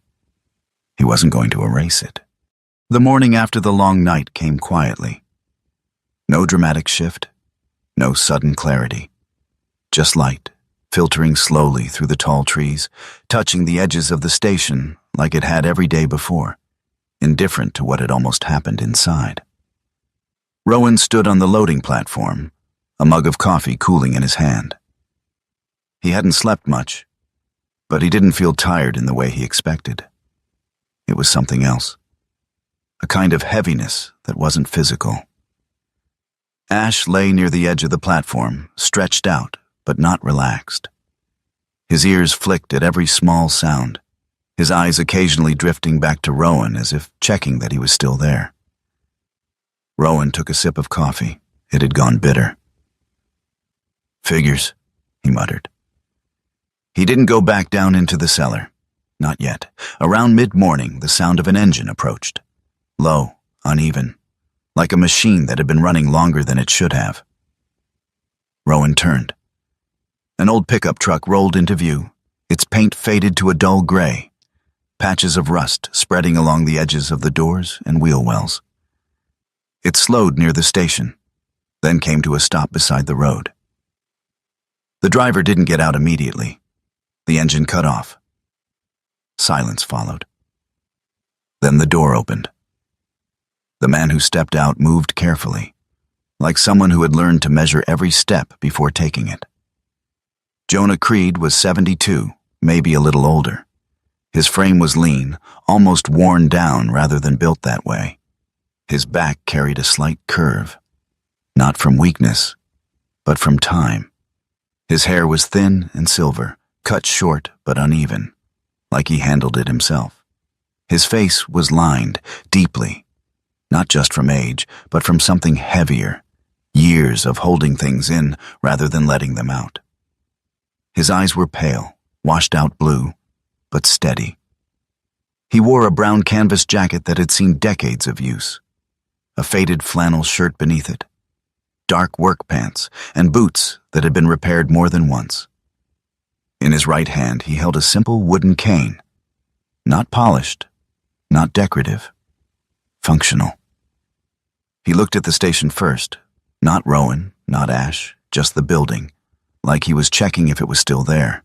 He wasn't going to erase it. The morning after the long night came quietly. No dramatic shift, no sudden clarity. Just light, filtering slowly through the tall trees, touching the edges of the station like it had every day before, indifferent to what had almost happened inside. Rowan stood on the loading platform, a mug of coffee cooling in his hand. He hadn't slept much, but he didn't feel tired in the way he expected. It was something else, a kind of heaviness that wasn't physical. Ash lay near the edge of the platform, stretched out, but not relaxed. His ears flicked at every small sound, his eyes occasionally drifting back to Rowan as if checking that he was still there. Rowan took a sip of coffee. It had gone bitter. "Figures," he muttered. He didn't go back down into the cellar. Not yet. Around mid-morning, the sound of an engine approached. Low, uneven, like a machine that had been running longer than it should have. Rowan turned. An old pickup truck rolled into view, its paint faded to a dull gray, patches of rust spreading along the edges of the doors and wheel wells. It slowed near the station, then came to a stop beside the road. The driver didn't get out immediately. The engine cut off. Silence followed. Then the door opened. The man who stepped out moved carefully, like someone who had learned to measure every step before taking it. Jonah Creed was 72, maybe a little older. His frame was lean, almost worn down rather than built that way. His back carried a slight curve, not from weakness, but from time. His hair was thin and silver, cut short but uneven, like he handled it himself. His face was lined, deeply, not just from age, but from something heavier, years of holding things in rather than letting them out. His eyes were pale, washed-out blue, but steady. He wore a brown canvas jacket that had seen decades of use, a faded flannel shirt beneath it, dark work pants, and boots that had been repaired more than once. In his right hand, he held a simple wooden cane, not polished, not decorative, functional. He looked at the station first, not Rowan, not Ash, just the building, like he was checking if it was still there.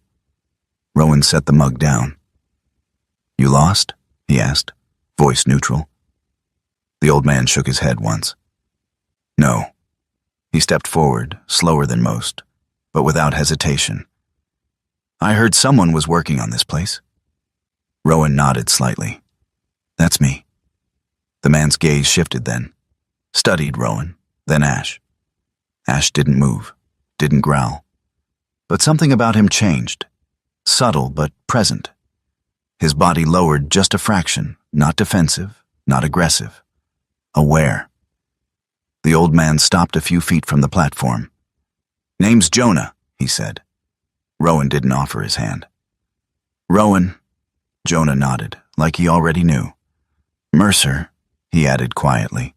Rowan set the mug down. "You lost?" he asked, voice neutral. The old man shook his head once. "No." He stepped forward, slower than most, but without hesitation. "I heard someone was working on this place." Rowan nodded slightly. "That's me." The man's gaze shifted then, studied Rowan, then Ash. Ash didn't move, didn't growl. But something about him changed, subtle but present. His body lowered just a fraction, not defensive, not aggressive, aware. The old man stopped a few feet from the platform. "Name's Jonah," he said. Rowan didn't offer his hand. Rowan, Jonah nodded, like he already knew. Mercer, he added quietly.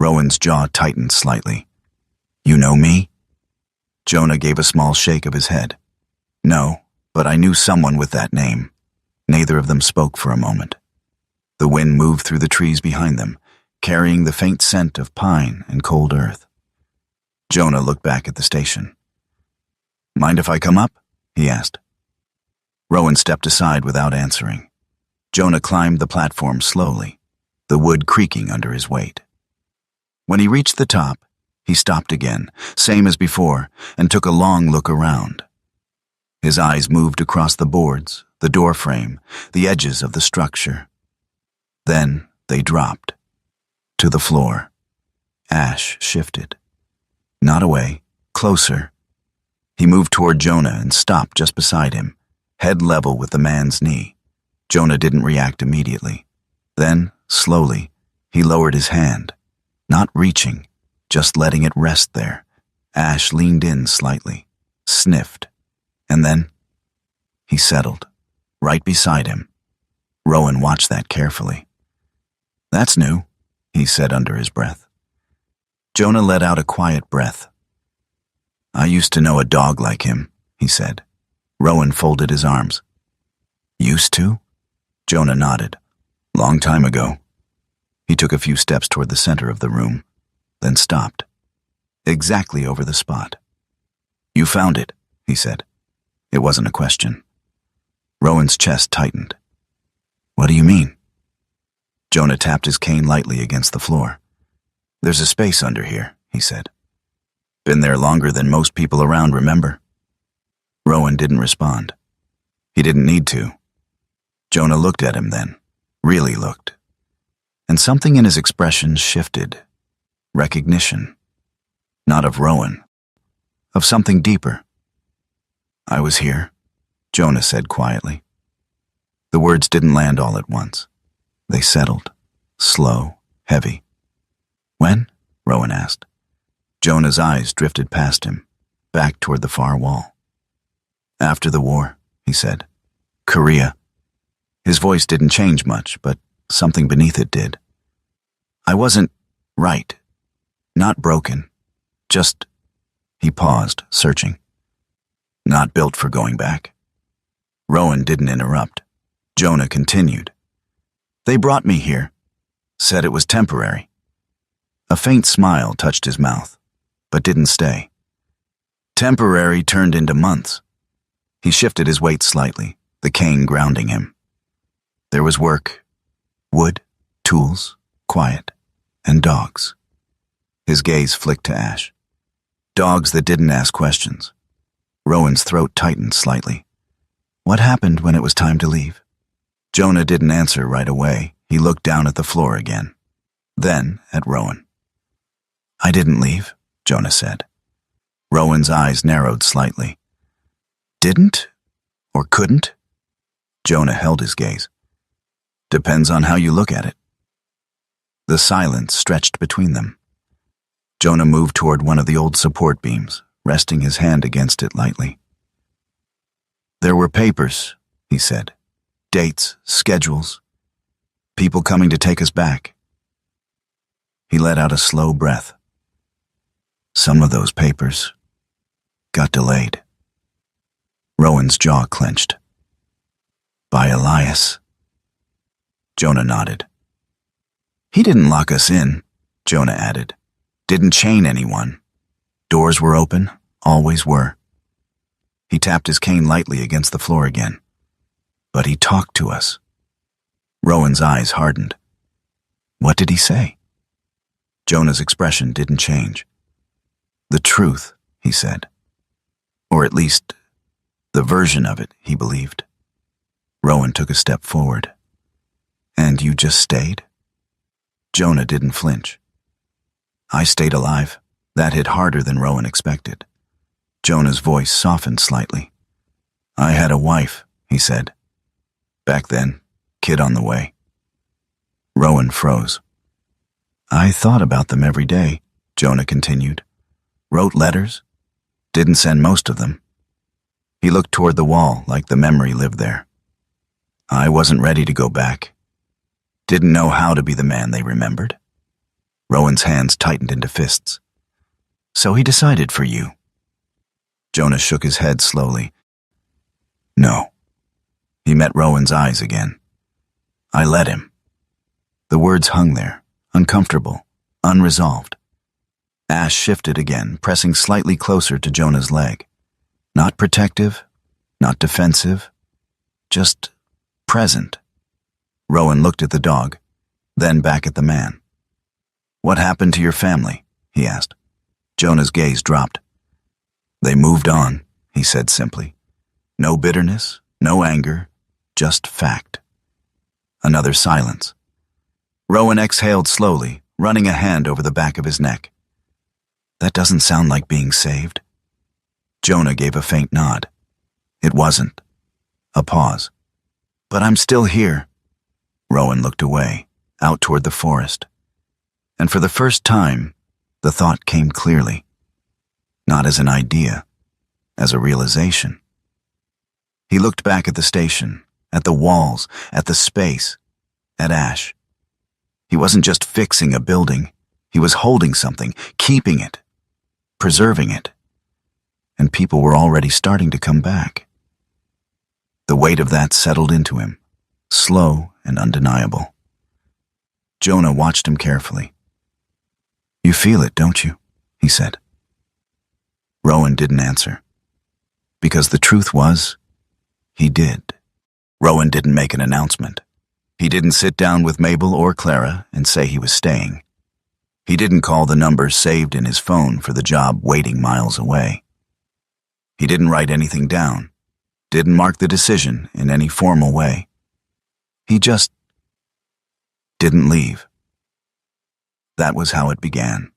Rowan's jaw tightened slightly. You know me? Jonah gave a small shake of his head. No, but I knew someone with that name. Neither of them spoke for a moment. The wind moved through the trees behind them, carrying the faint scent of pine and cold earth. Jonah looked back at the station. Mind if I come up? He asked. Rowan stepped aside without answering. Jonah climbed the platform slowly, the wood creaking under his weight. When he reached the top, he stopped again, same as before, and took a long look around. His eyes moved across the boards, the door frame, the edges of the structure. Then they dropped. To the floor. Ash shifted. Not away, closer. He moved toward Jonah and stopped just beside him, head level with the man's knee. Jonah didn't react immediately. Then, slowly, he lowered his hand, not reaching, just letting it rest there. Ash leaned in slightly, sniffed, and then he settled, right beside him. Rowan watched that carefully. That's new, he said under his breath. Jonah let out a quiet breath. I used to know a dog like him, he said. Rowan folded his arms. Used to? Jonah nodded. Long time ago. He took a few steps toward the center of the room, then stopped, exactly over the spot. You found it, he said. It wasn't a question. Rowan's chest tightened. What do you mean? Jonah tapped his cane lightly against the floor. There's a space under here, he said. Been there longer than most people around remember. Rowan didn't respond. He didn't need to. Jonah looked at him then, really looked. And something in his expression shifted. Recognition. Not of Rowan. Of something deeper. I was here, Jonah said quietly. The words didn't land all at once. They settled, slow, heavy. When? Rowan asked. Jonah's eyes drifted past him, back toward the far wall. After the war, he said. Korea. His voice didn't change much, but something beneath it did. I wasn't right. Not broken. Just... He paused, searching. Not built for going back. Rowan didn't interrupt. Jonah continued. They brought me here. Said it was temporary. A faint smile touched his mouth, but didn't stay. Temporary turned into months. He shifted his weight slightly, the cane grounding him. There was work, wood, tools, quiet, and dogs. His gaze flicked to Ash. Dogs that didn't ask questions. Rowan's throat tightened slightly. What happened when it was time to leave? Jonah didn't answer right away. He looked down at the floor again. Then at Rowan. I didn't leave, Jonah said. Rowan's eyes narrowed slightly. Didn't? Or couldn't? Jonah held his gaze. Depends on how you look at it. The silence stretched between them. Jonah moved toward one of the old support beams, resting his hand against it lightly. There were papers, he said. Dates, schedules. People coming to take us back. He let out a slow breath. Some of those papers got delayed. Rowan's jaw clenched. By Elias. Jonah nodded. He didn't lock us in, Jonah added. Didn't chain anyone. Doors were open, always were. He tapped his cane lightly against the floor again. But he talked to us. Rowan's eyes hardened. What did he say? Jonah's expression didn't change. The truth, he said. Or at least, the version of it he believed. Rowan took a step forward. And you just stayed? Jonah didn't flinch. I stayed alive. That hit harder than Rowan expected. Jonah's voice softened slightly. I had a wife, he said. Back then, kid on the way. Rowan froze. I thought about them every day, Jonah continued. Wrote letters. Didn't send most of them. He looked toward the wall like the memory lived there. I wasn't ready to go back. Didn't know how to be the man they remembered. Rowan's hands tightened into fists. So he decided for you. Jonah shook his head slowly. No. He met Rowan's eyes again. I let him. The words hung there, uncomfortable, unresolved. Ash shifted again, pressing slightly closer to Jonah's leg. Not protective, not defensive, just present. Rowan looked at the dog, then back at the man. What happened to your family? He asked. Jonah's gaze dropped. They moved on, he said simply. No bitterness, no anger, just fact. Another silence. Rowan exhaled slowly, running a hand over the back of his neck. That doesn't sound like being saved. Jonah gave a faint nod. It wasn't. A pause. But I'm still here. Rowan looked away, out toward the forest. And for the first time, the thought came clearly. Not as an idea, as a realization. He looked back at the station, at the walls, at the space, at Ash. He wasn't just fixing a building. He was holding something, keeping it, preserving it. And people were already starting to come back. The weight of that settled into him, slow and undeniable. Jonah watched him carefully. You feel it, don't you? He said. Rowan didn't answer. Because the truth was, he did. Rowan didn't make an announcement. He didn't sit down with Mabel or Clara and say he was staying. He didn't call the number saved in his phone for the job waiting miles away. He didn't write anything down, didn't mark the decision in any formal way. He just didn't leave. That was how it began.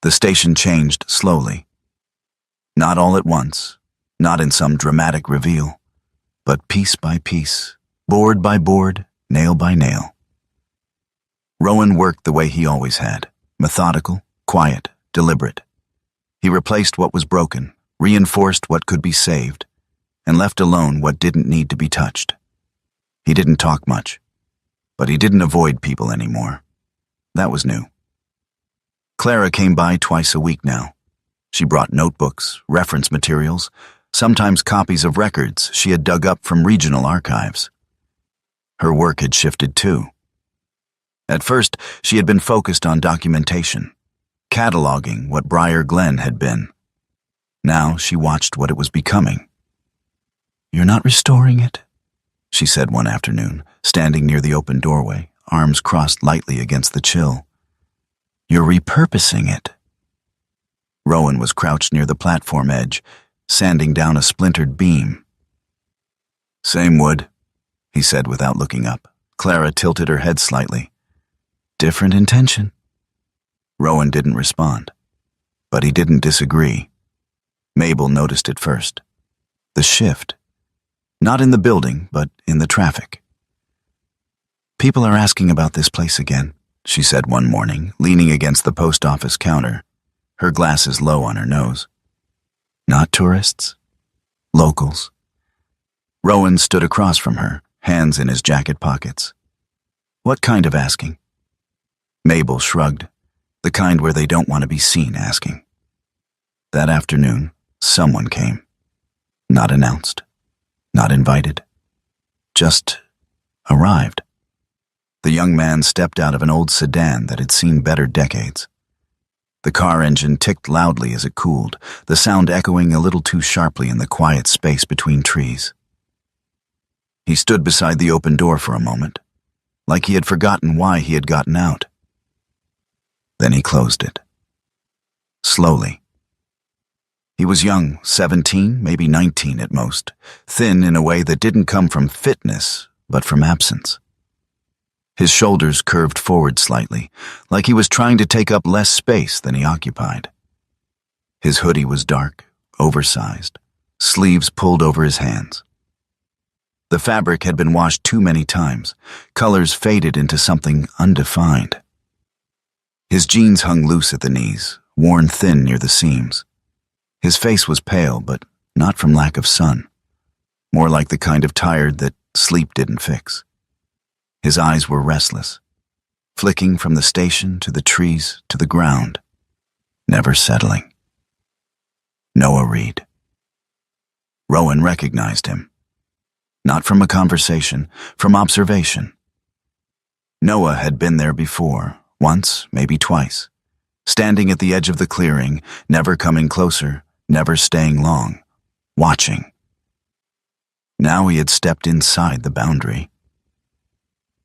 The station changed slowly. Not all at once, not in some dramatic reveal, but piece by piece, board by board, nail by nail. Rowan worked the way he always had, methodical, quiet, deliberate. He replaced what was broken, reinforced what could be saved, and left alone what didn't need to be touched. He didn't talk much, but he didn't avoid people anymore. That was new. Clara came by twice a week now. She brought notebooks, reference materials, sometimes copies of records she had dug up from regional archives. Her work had shifted too. At first, she had been focused on documentation, cataloging what Briar Glen had been. Now she watched what it was becoming. You're not restoring it, she said one afternoon, standing near the open doorway, arms crossed lightly against the chill. You're repurposing it. Rowan was crouched near the platform edge, sanding down a splintered beam. Same wood, he said without looking up. Clara tilted her head slightly. Different intention. Rowan didn't respond, but he didn't disagree. Mabel noticed it first. The shift. Not in the building, but in the traffic. People are asking about this place again, she said one morning, leaning against the post office counter, her glasses low on her nose. Not tourists. Locals. Rowan stood across from her, hands in his jacket pockets. What kind of asking? Mabel shrugged, the kind where they don't want to be seen asking. That afternoon, someone came. Not announced. Not invited. Just arrived. The young man stepped out of an old sedan that had seen better decades. The car engine ticked loudly as it cooled, the sound echoing a little too sharply in the quiet space between trees. He stood beside the open door for a moment, like he had forgotten why he had gotten out. Then he closed it. Slowly. He was young, 17, maybe 19 at most, thin in a way that didn't come from fitness, but from absence. His shoulders curved forward slightly, like he was trying to take up less space than he occupied. His hoodie was dark, oversized, sleeves pulled over his hands. The fabric had been washed too many times, colors faded into something undefined. His jeans hung loose at the knees, worn thin near the seams. His face was pale, but not from lack of sun. more like the kind of tired that sleep didn't fix. His eyes were restless, flicking from the station to the trees to the ground, never settling. Noah Reed. Rowan recognized him. Not from a conversation, from observation. Noah had been there before, once, maybe twice, standing at the edge of the clearing, never coming closer, never staying long, watching. Now he had stepped inside the boundary.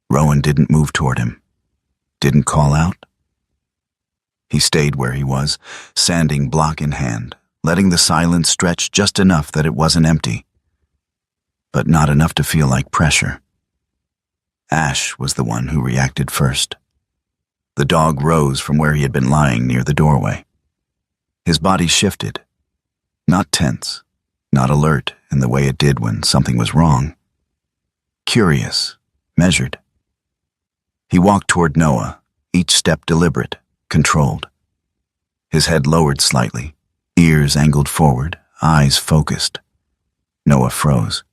Rowan didn't move toward him, didn't call out. He stayed where he was, sanding block in hand, letting the silence stretch just enough that it wasn't empty, but not enough to feel like pressure. Ash was the one who reacted first. The dog rose from where he had been lying near the doorway. His body shifted, not tense, not alert in the way it did when something was wrong. Curious, measured. He walked toward Noah, each step deliberate, controlled. His head lowered slightly, ears angled forward, eyes focused. Noah froze.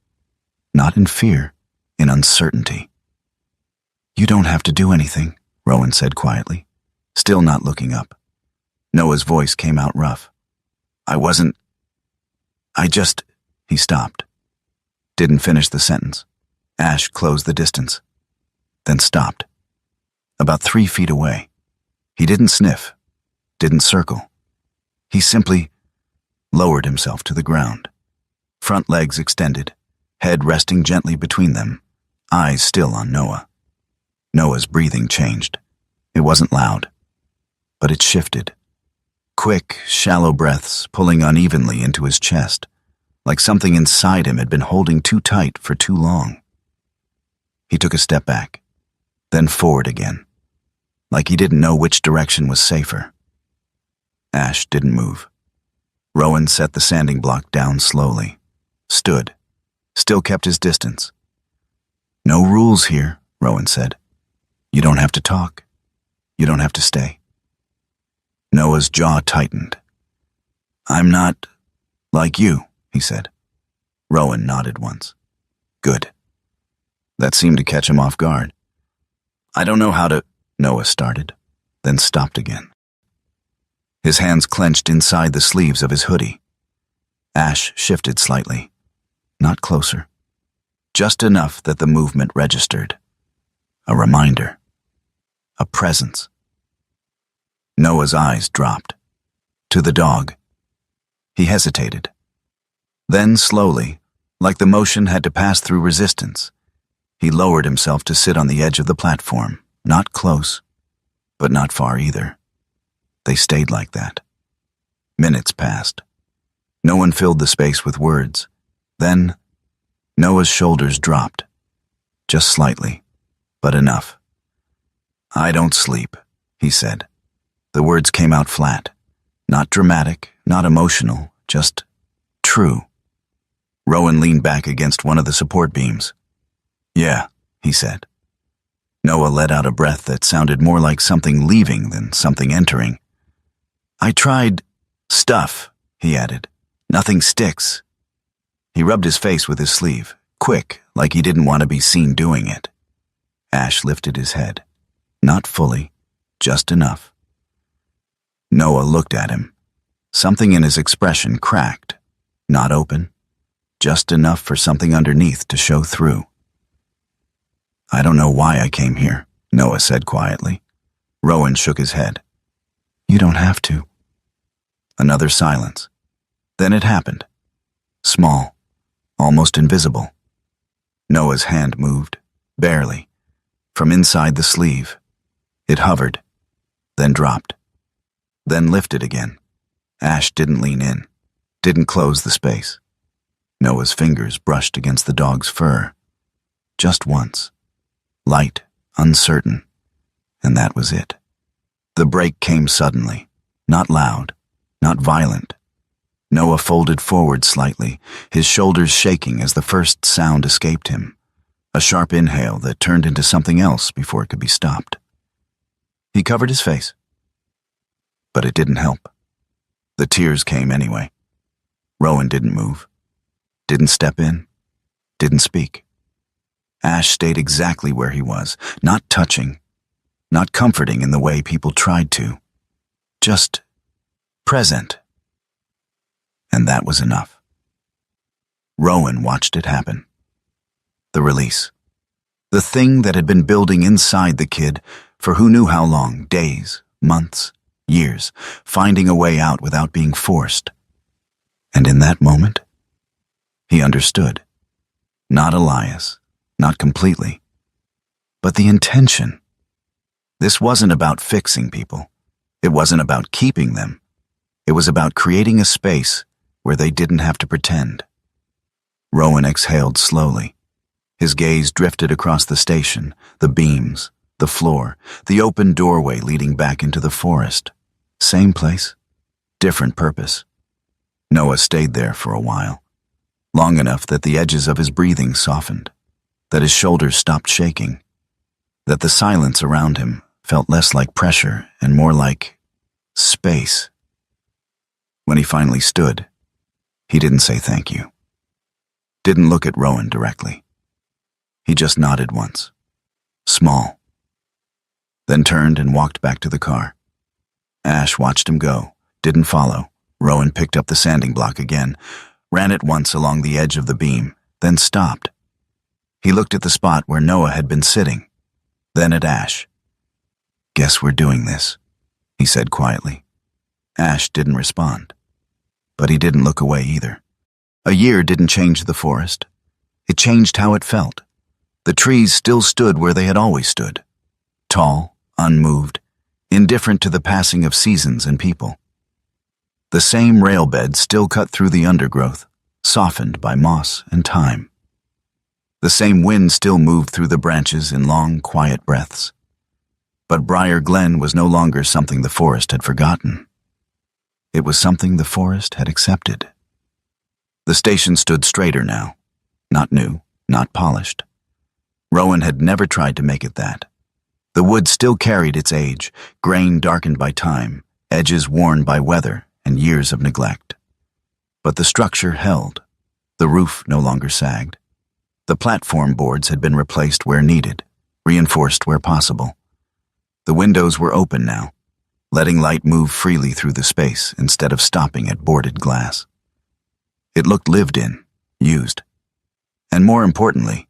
Not in fear, in uncertainty. "You don't have to do anything," Rowan said quietly, still not looking up. Noah's voice came out rough. He stopped. Didn't finish the sentence. Ash closed the distance, then stopped. About 3 feet away. He didn't sniff, didn't circle. He simply lowered himself to the ground, front legs extended, head resting gently between them, eyes still on Noah. Noah's breathing changed. It wasn't loud, but it shifted. Quick, shallow breaths pulling unevenly into his chest, like something inside him had been holding too tight for too long. He took a step back, then forward again, like he didn't know which direction was safer. Ash didn't move. Rowan set the sanding block down slowly, stood, still kept his distance. "No rules here," Rowan said. "You don't have to talk. You don't have to stay." Noah's jaw tightened. "I'm not like you," he said. Rowan nodded once. "Good." That seemed to catch him off guard. "I don't know how to," Noah started, then stopped again. His hands clenched inside the sleeves of his hoodie. Ash shifted slightly, not closer, just enough that the movement registered. A reminder. A presence. Noah's eyes dropped. To the dog. He hesitated. Then slowly, like the motion had to pass through resistance, he lowered himself to sit on the edge of the platform, not close, but not far either. They stayed like that. Minutes passed. No one filled the space with words. Then, Noah's shoulders dropped. Just slightly, but enough. "I don't sleep," he said. The words came out flat. Not dramatic, not emotional, just true. Rowan leaned back against one of the support beams. "Yeah," he said. Noah let out a breath that sounded more like something leaving than something entering. "I tried stuff," he added. "Nothing sticks." He rubbed his face with his sleeve, quick, like he didn't want to be seen doing it. Ash lifted his head. Not fully, just enough. Noah looked at him. Something in his expression cracked. Not open, just enough for something underneath to show through. "I don't know why I came here," Noah said quietly. Rowan shook his head. "You don't have to." Another silence. Then it happened. Small, almost invisible. Noah's hand moved, barely, from inside the sleeve. It hovered, then dropped, then lifted again. Ash didn't lean in, didn't close the space. Noah's fingers brushed against the dog's fur. Just once. Light, uncertain, and that was it. The break came suddenly, not loud, not violent. Noah folded forward slightly, his shoulders shaking as the first sound escaped him. A sharp inhale that turned into something else before it could be stopped. He covered his face. But it didn't help. The tears came anyway. Rowan didn't move, didn't step in, didn't speak. Ash stayed exactly where he was, not touching, not comforting in the way people tried to. Just present. And that was enough. Rowan watched it happen. The release. The thing that had been building inside the kid for who knew how long, days, months, years, finding a way out without being forced. And in that moment, he understood. Not Elias, not completely, but the intention. This wasn't about fixing people. It wasn't about keeping them. It was about creating a space where they didn't have to pretend. Rowan exhaled slowly. His gaze drifted across the station, the beams, the floor, the open doorway leading back into the forest. Same place, different purpose. Noah stayed there for a while, long enough that the edges of his breathing softened, that his shoulders stopped shaking, that the silence around him felt less like pressure and more like space. When he finally stood, he didn't say thank you. Didn't look at Rowan directly. He just nodded once, small, then turned and walked back to the car. Ash watched him go, didn't follow. Rowan picked up the sanding block again, ran it once along the edge of the beam, then stopped. He looked at the spot where Noah had been sitting, then at Ash. "Guess we're doing this," he said quietly. Ash didn't respond, but he didn't look away either. A year didn't change the forest. It changed how it felt. The trees still stood where they had always stood, tall, unmoved, indifferent to the passing of seasons and people. The same rail bed still cut through the undergrowth, softened by moss and time. The same wind still moved through the branches in long, quiet breaths. But Briar Glen was no longer something the forest had forgotten. It was something the forest had accepted. The station stood straighter now, not new, not polished. Rowan had never tried to make it that. The wood still carried its age, grain darkened by time, edges worn by weather and years of neglect. But the structure held. The roof no longer sagged. The platform boards had been replaced where needed, reinforced where possible. The windows were open now, letting light move freely through the space instead of stopping at boarded glass. It looked lived in, used. And more importantly,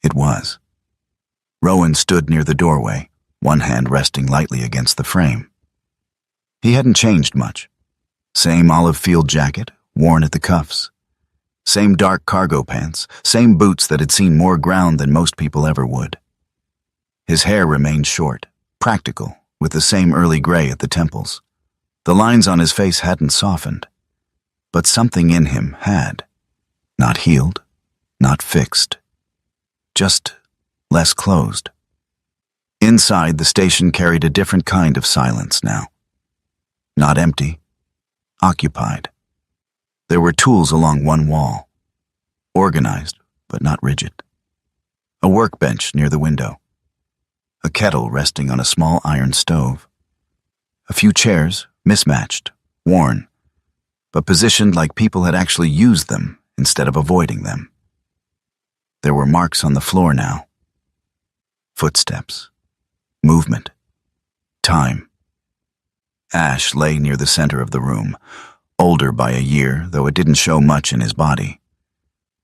it was. Rowan stood near the doorway, one hand resting lightly against the frame. He hadn't changed much. Same olive field jacket, worn at the cuffs. Same dark cargo pants, same boots that had seen more ground than most people ever would. His hair remained short, practical, with the same early gray at the temples. The lines on his face hadn't softened, but something in him had. Not healed, not fixed. Just less closed. Inside, the station carried a different kind of silence now. Not empty, occupied. There were tools along one wall, organized but not rigid. A workbench near the window. A kettle resting on a small iron stove. A few chairs, mismatched, worn, but positioned like people had actually used them instead of avoiding them. There were marks on the floor now. Footsteps. Movement. Time. Ash lay near the center of the room, older by a year, though it didn't show much in his body.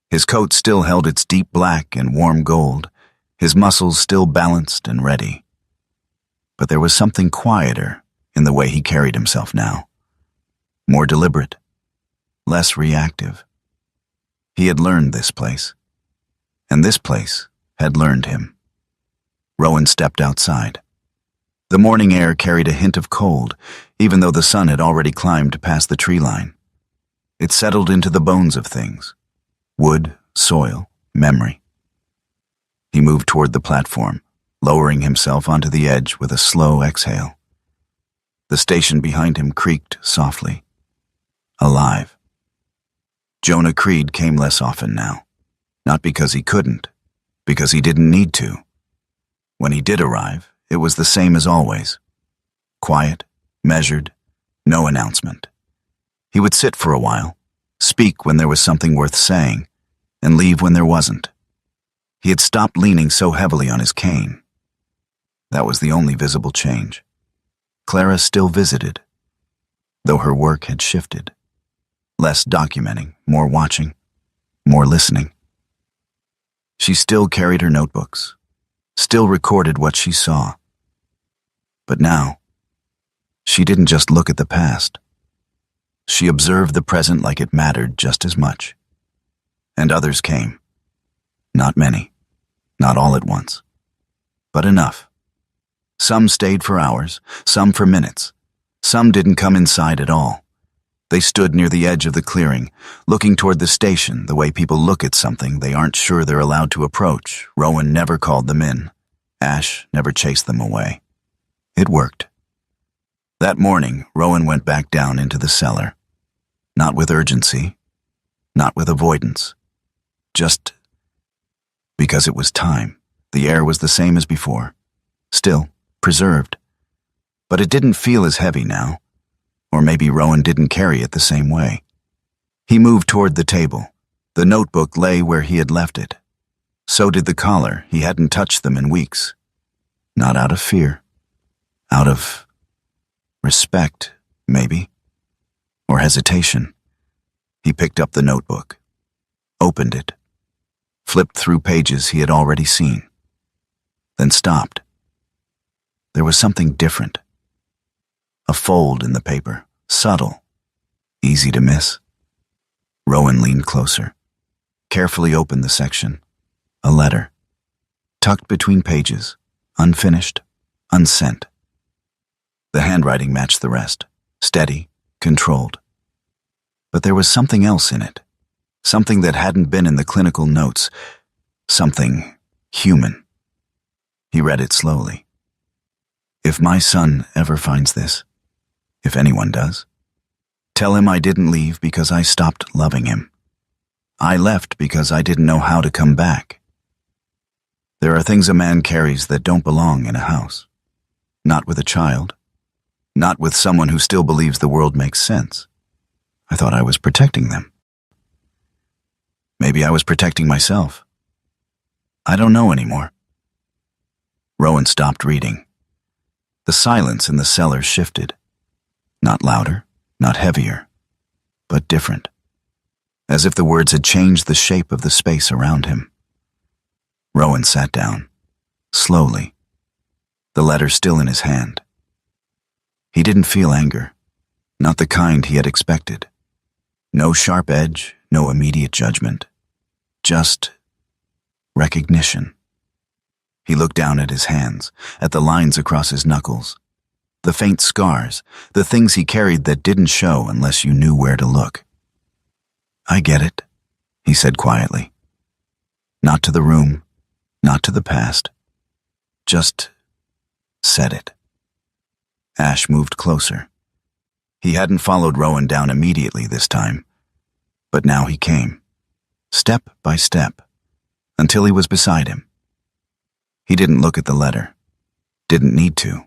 His coat still held its deep black and warm gold, his muscles still balanced and ready. But there was something quieter in the way he carried himself now. More deliberate, less reactive. He had learned this place, and this place had learned him. Rowan stepped outside. The morning air carried a hint of cold, even though the sun had already climbed past the tree line. It settled into the bones of things. Wood, soil, memory. He moved toward the platform, lowering himself onto the edge with a slow exhale. The station behind him creaked softly. Alive. Jonah Creed came less often now. Not because he couldn't, because he didn't need to. When he did arrive, it was the same as always. Quiet, measured, no announcement. He would sit for a while, speak when there was something worth saying, and leave when there wasn't. He had stopped leaning so heavily on his cane. That was the only visible change. Clara still visited, though her work had shifted. Less documenting, more watching, more listening. She still carried her notebooks, still recorded what she saw. But now, she didn't just look at the past. She observed the present like it mattered just as much. And others came. Not many, not all at once, but enough. Some stayed for hours, some for minutes. Some didn't come inside at all. They stood near the edge of the clearing, looking toward the station the way people look at something they aren't sure they're allowed to approach. Rowan never called them in. Ash never chased them away. It worked. That morning, Rowan went back down into the cellar. Not with urgency, not with avoidance. Just because it was time. The air was the same as before. Still, preserved. But it didn't feel as heavy now. Or maybe Rowan didn't carry it the same way. He moved toward the table. The notebook lay where he had left it. So did the collar. He hadn't touched them in weeks. Not out of fear. Out of respect, maybe. Or hesitation. He picked up the notebook. Opened it. Flipped through pages he had already seen. Then stopped. There was something different. A fold in the paper, subtle, easy to miss. Rowan leaned closer, carefully opened the section. A letter, tucked between pages, unfinished, unsent. The handwriting matched the rest, steady, controlled. But there was something else in it, something that hadn't been in the clinical notes, something human. He read it slowly. If my son ever finds this, if anyone does, tell him I didn't leave because I stopped loving him. I left because I didn't know how to come back. There are things a man carries that don't belong in a house. Not with a child. Not with someone who still believes the world makes sense. I thought I was protecting them. Maybe I was protecting myself. I don't know anymore. Rowan stopped reading. The silence in the cellar shifted. Not louder, not heavier, but different. As if the words had changed the shape of the space around him. Rowan sat down, slowly, the letter still in his hand. He didn't feel anger, not the kind he had expected. No sharp edge, no immediate judgment. Just recognition. He looked down at his hands, at the lines across his knuckles. The faint scars, the things he carried that didn't show unless you knew where to look. I get it, he said quietly. Not to the room, not to the past. Just said it. Ash moved closer. He hadn't followed Rowan down immediately this time, but now he came, step by step, until he was beside him. He didn't look at the letter, didn't need to.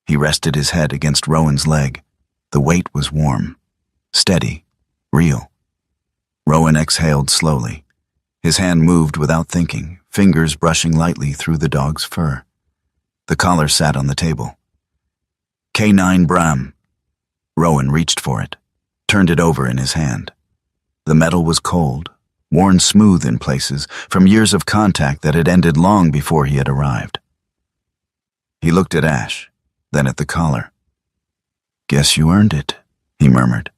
He rested his head against Rowan's leg. The weight was warm, steady, real. Rowan exhaled slowly. His hand moved without thinking, fingers brushing lightly through the dog's fur. The collar sat on the table. K9 Bram. Rowan reached for it, turned it over in his hand. The metal was cold, worn smooth in places from years of contact that had ended long before he had arrived. He looked at Ash, then at the collar. Guess you earned it, he murmured.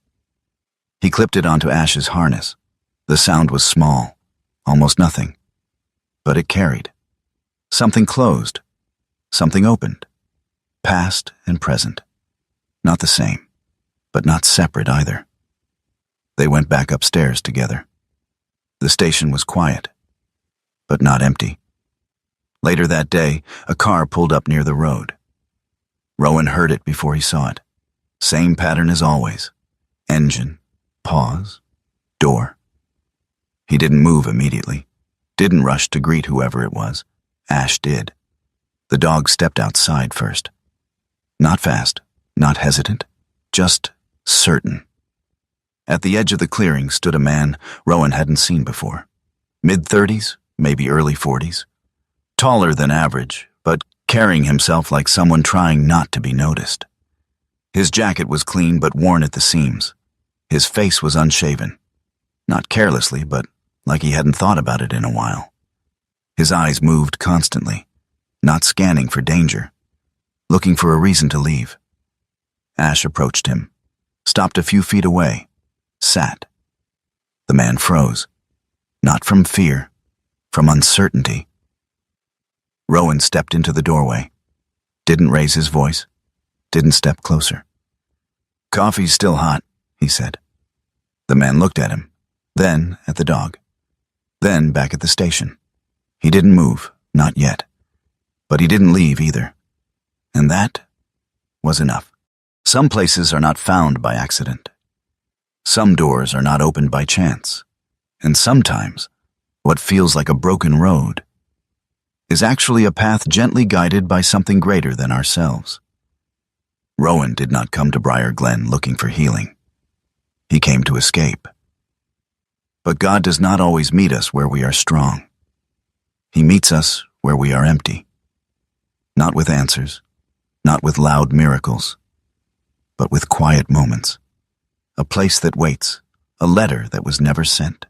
He clipped it onto Ash's harness. The sound was small, almost nothing. But it carried. Something closed. Something opened. Past and present. Not the same, but not separate either. They went back upstairs together. The station was quiet, but not empty. Later that day, a car pulled up near the road. Rowan heard it before he saw it. Same pattern as always. Engine, pause, door. He didn't move immediately. Didn't rush to greet whoever it was. Ash did. The dog stepped outside first. Not fast, not hesitant, just certain. At the edge of the clearing stood a man Rowan hadn't seen before. Mid-30s, maybe early 40s. Taller than average, but carrying himself like someone trying not to be noticed. His jacket was clean but worn at the seams. His face was unshaven. Not carelessly, but like he hadn't thought about it in a while. His eyes moved constantly, not scanning for danger, looking for a reason to leave. Ash approached him, stopped a few feet away, sat. The man froze, not from fear, from uncertainty. Rowan stepped into the doorway, didn't raise his voice, didn't step closer. "Coffee's still hot," he said. The man looked at him, then at the dog, then back at the station. He didn't move, not yet, but he didn't leave either. And that was enough. Some places are not found by accident. Some doors are not opened by chance. And sometimes, what feels like a broken road is actually a path gently guided by something greater than ourselves. Rowan did not come to Briar Glen looking for healing. He came to escape. But God does not always meet us where we are strong. He meets us where we are empty. Not with answers, not with loud miracles, but with quiet moments. A place that waits, a letter that was never sent,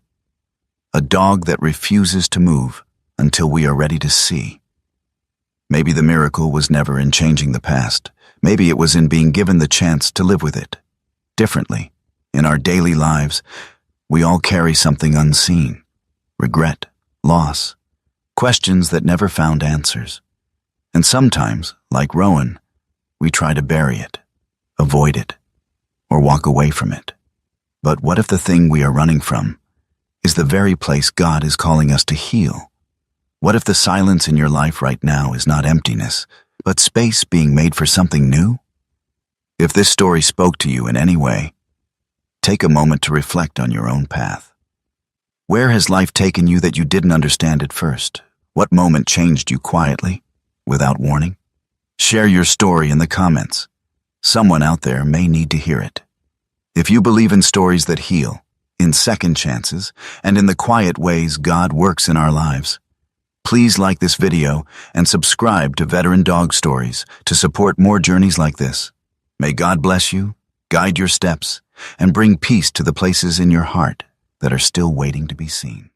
a dog that refuses to move until we are ready to see. Maybe the miracle was never in changing the past. Maybe it was in being given the chance to live with it differently. In our daily lives, we all carry something unseen: regret, loss, questions that never found answers. And sometimes, like Rowan, we try to bury it, avoid it, or walk away from it. But what if the thing we are running from is the very place God is calling us to heal? What if the silence in your life right now is not emptiness, but space being made for something new? If this story spoke to you in any way, take a moment to reflect on your own path. Where has life taken you that you didn't understand at first? What moment changed you quietly, without warning? Share your story in the comments. Someone out there may need to hear it. If you believe in stories that heal, in second chances, and in the quiet ways God works in our lives, please like this video and subscribe to Veteran Dog Stories to support more journeys like this. May God bless you, guide your steps, and bring peace to the places in your heart that are still waiting to be seen.